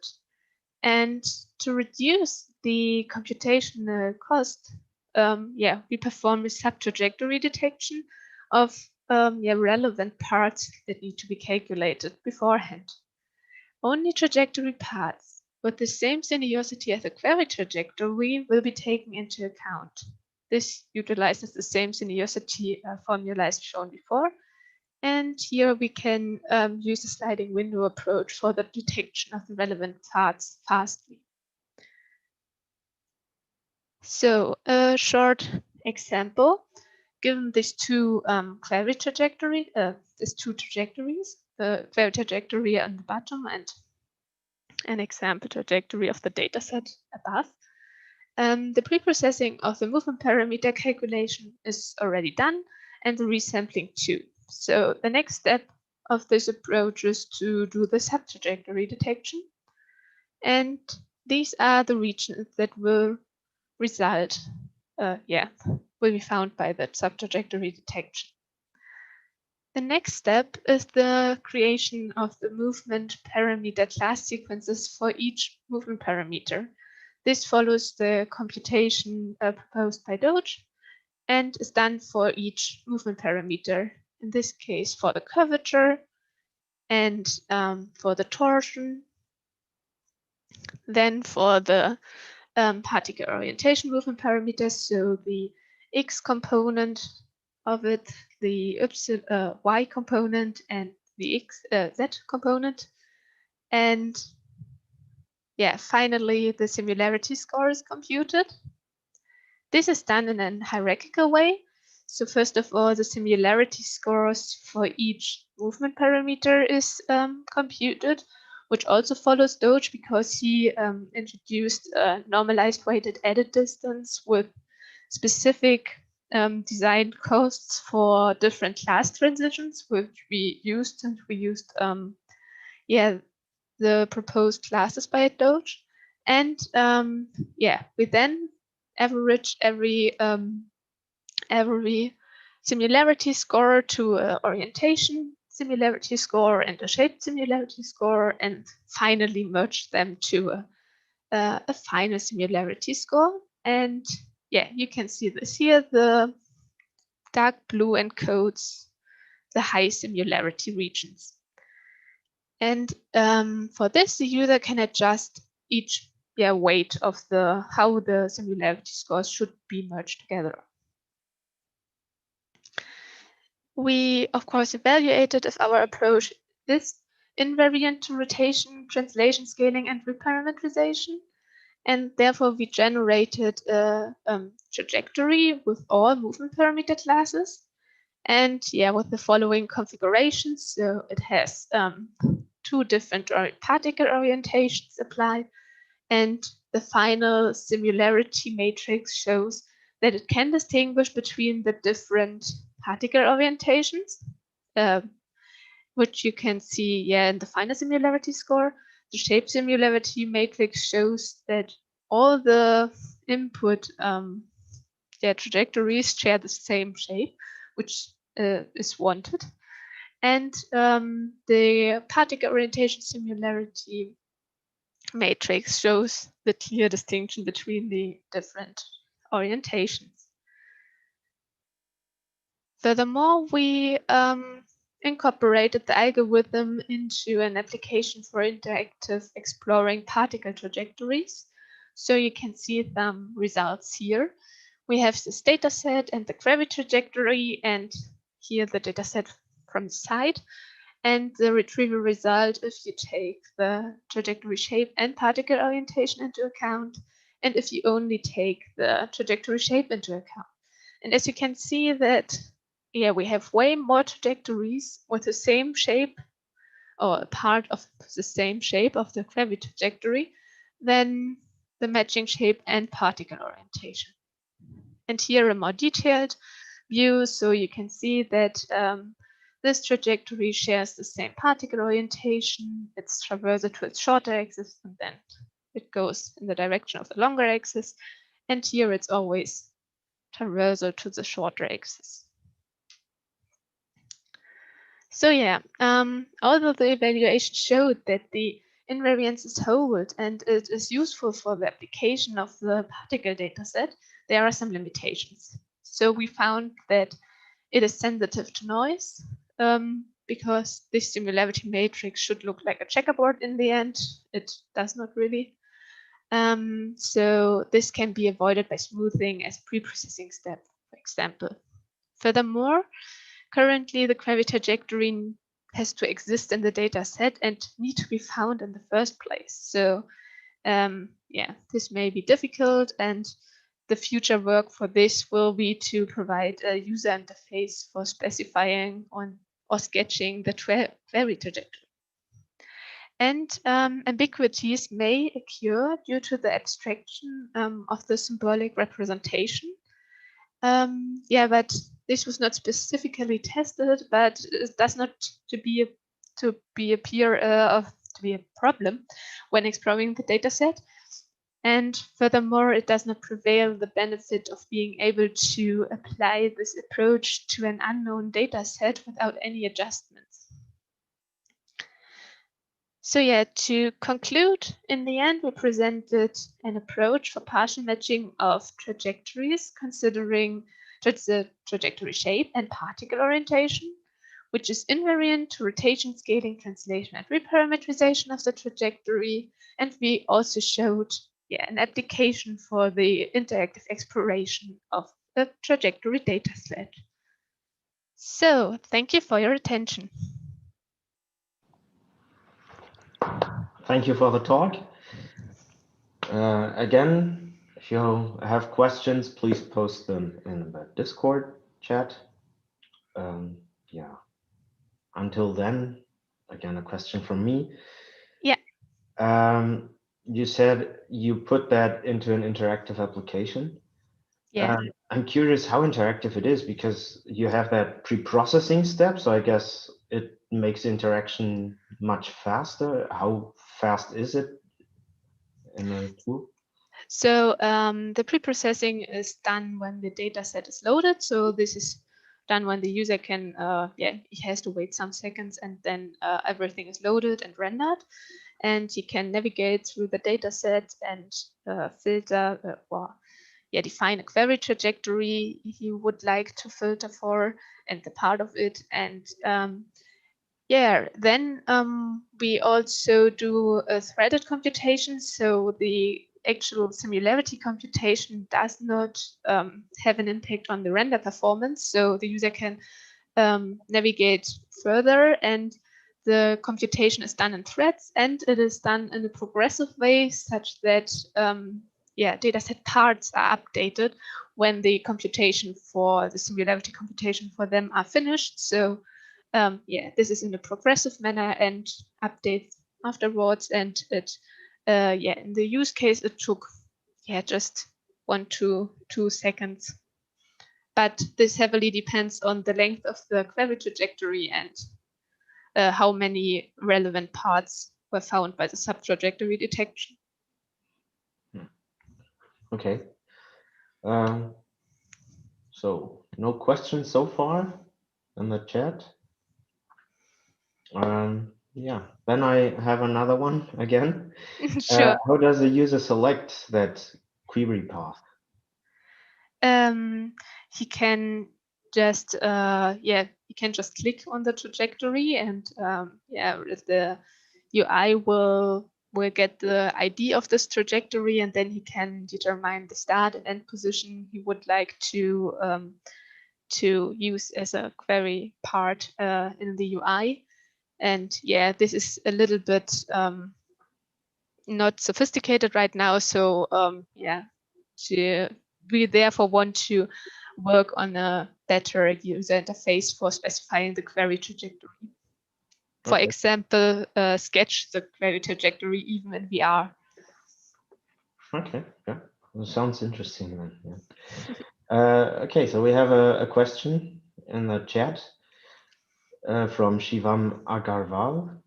And to reduce the computational cost, we perform a sub-trajectory detection of relevant parts that need to be calculated beforehand. Only trajectory parts with the same sinuosity as the query trajectory will be taken into account. This utilizes the same sinuosity formula as shown before. And here we can use a sliding window approach for the detection of the relevant parts fastly. So a short example, given these 2 query trajectories, the query trajectory on the bottom and an example trajectory of the dataset above. The preprocessing of the movement parameter calculation is already done, and the resampling too. So the next step of this approach is to do the sub-trajectory detection. And these are the regions that will result, will be found by that sub-trajectory detection. The next step is the creation of the movement parameter class sequences for each movement parameter. This follows the computation proposed by Doge and is done for each movement parameter. In this case, for the curvature, And for the torsion, then for the particle orientation movement parameters, so the x component of it, the y component, and the z component. And yeah, finally, the similarity score is computed. This is done in a hierarchical way. So first of all, the similarity scores for each movement parameter is computed, which also follows Doge because he introduced a normalized weighted edit distance with specific design costs for different class transitions, which we used, and we used yeah, the proposed classes by Doge. And yeah, we then average every similarity score to orientation similarity score and a shape similarity score, and finally merge them to a final similarity score. And yeah, you can see this here. The dark blue encodes the high similarity regions. And for this, the user can adjust each weight of how the similarity scores should be merged together. We, of course, evaluated if our approach is invariant to rotation, translation scaling, and reparametrization. And therefore, we generated a trajectory with all movement parameter classes. And yeah, with the following configurations. So it has two different particle orientations applied. And the final similarity matrix shows that it can distinguish between the different particle orientations, which you can see in the final similarity score. The shape similarity matrix shows that all the input trajectories share the same shape, which is wanted. And the particle orientation similarity matrix shows the clear distinction between the different orientations. Furthermore, we incorporated the algorithm into an application for interactive exploring particle trajectories. So you can see some results here. We have this data set and the gravity trajectory, and here the data set from the side. And the retrieval result if you take the trajectory shape and particle orientation into account, and if you only take the trajectory shape into account. And as you can see that, we have way more trajectories with the same shape or a part of the same shape of the gravity trajectory than the matching shape and particle orientation. And here a more detailed view, so you can see that this trajectory shares the same particle orientation. It's traversal to its shorter axis, and then it goes in the direction of the longer axis. And here it's always traversal to the shorter axis. So although the evaluation showed that the invariances hold and it is useful for the application of the particle dataset, there are some limitations. So we found that it is sensitive to noise, because this similarity matrix should look like a checkerboard in the end. It does not really. So this can be avoided by smoothing as pre-processing step, for example. Furthermore, currently the gravity trajectory has to exist in the data set and need to be found in the first place. So this may be difficult, and the future work for this will be to provide a user interface for specifying or sketching the gravity trajectory. And ambiguities may occur due to the abstraction of the symbolic representation. But this was not specifically tested, but it does not to be a problem when exploring the dataset. And furthermore, it does not prevail the benefit of being able to apply this approach to an unknown data set without any adjustments. So to conclude, in the end, we presented an approach for partial matching of trajectories, considering the trajectory shape and particle orientation. which is invariant to rotation, scaling, translation, and reparameterization of the trajectory. And we also showed an application for the interactive exploration of the trajectory dataset. So thank you for your attention. Thank you for the talk. Again, if you have questions, please post them in the Discord chat. Yeah. Until then, again, a question from me. Yeah. You said you put that into an interactive application. Yeah. I'm curious how interactive it is, because you have that pre-processing step. So I guess it makes interaction much faster. How fast is it in a tool? So the pre-processing is done when the data set is loaded. So this is done when the user can, he has to wait some seconds, and then everything is loaded and rendered. And he can navigate through the data set and filter define a query trajectory he would like to filter for and the part of it. And then we also do a threaded computation. So the actual similarity computation does not have an impact on the render performance. So the user can navigate further, and the computation is done in threads, and it is done in a progressive way such that dataset parts are updated when the computation for the similarity computation for them are finished. So this is in a progressive manner and updates afterwards. And it in the use case it took just 1 to 2 seconds. But this heavily depends on the length of the query trajectory and how many relevant parts were found by the sub-trajectory detection. Okay. So no questions so far in the chat. Then I have another one again. Sure. How does the user select that query path? He can just he can just click on the trajectory, and the UI will get the ID of this trajectory, and then he can determine the start and end position he would like to use as a query part in the UI. And this is a little bit not sophisticated right now. So we therefore want to work on a better user interface for specifying the query trajectory. For example, sketch the query trajectory even in VR. Okay, yeah, well, sounds interesting then. Yeah. Okay, so we have a question in the chat from Shivam Agarwal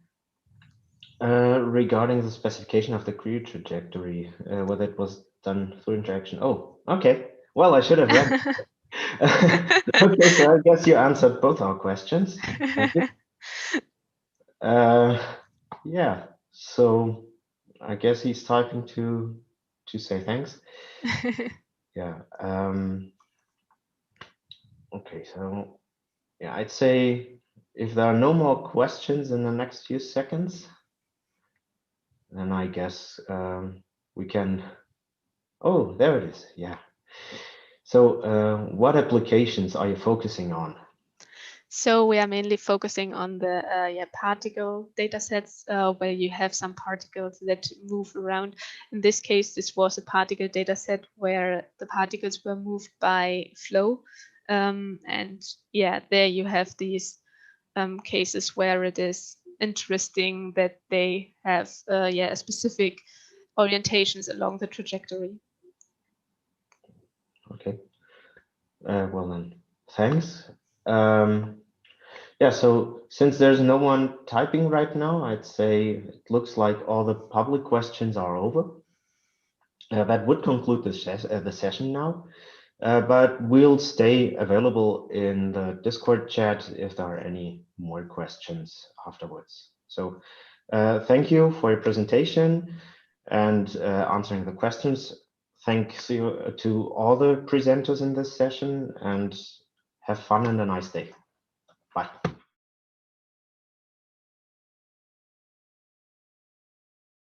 regarding the specification of the query trajectory, whether it was done through interaction. Oh, okay. Well, I should have read. Okay, so I guess you answered both our questions. Thank you. Yeah, so I guess he's typing to say thanks. Yeah. Okay, so yeah, I'd say if there are no more questions in the next few seconds, then I guess we can. Oh, there it is. Yeah. So what applications are you focusing on? So we are mainly focusing on the particle data sets where you have some particles that move around. In this case, this was a particle data set where the particles were moved by flow. And there you have these cases where it is interesting that they have specific orientations along the trajectory. Okay. Well then, thanks. Yeah, so since there's no one typing right now, I'd say it looks like all the public questions are over. That would conclude the session now, but we'll stay available in the Discord chat if there are any more questions afterwards. So thank you for your presentation and answering the questions. Thanks to all the presenters in this session, and have fun and a nice day. Bye.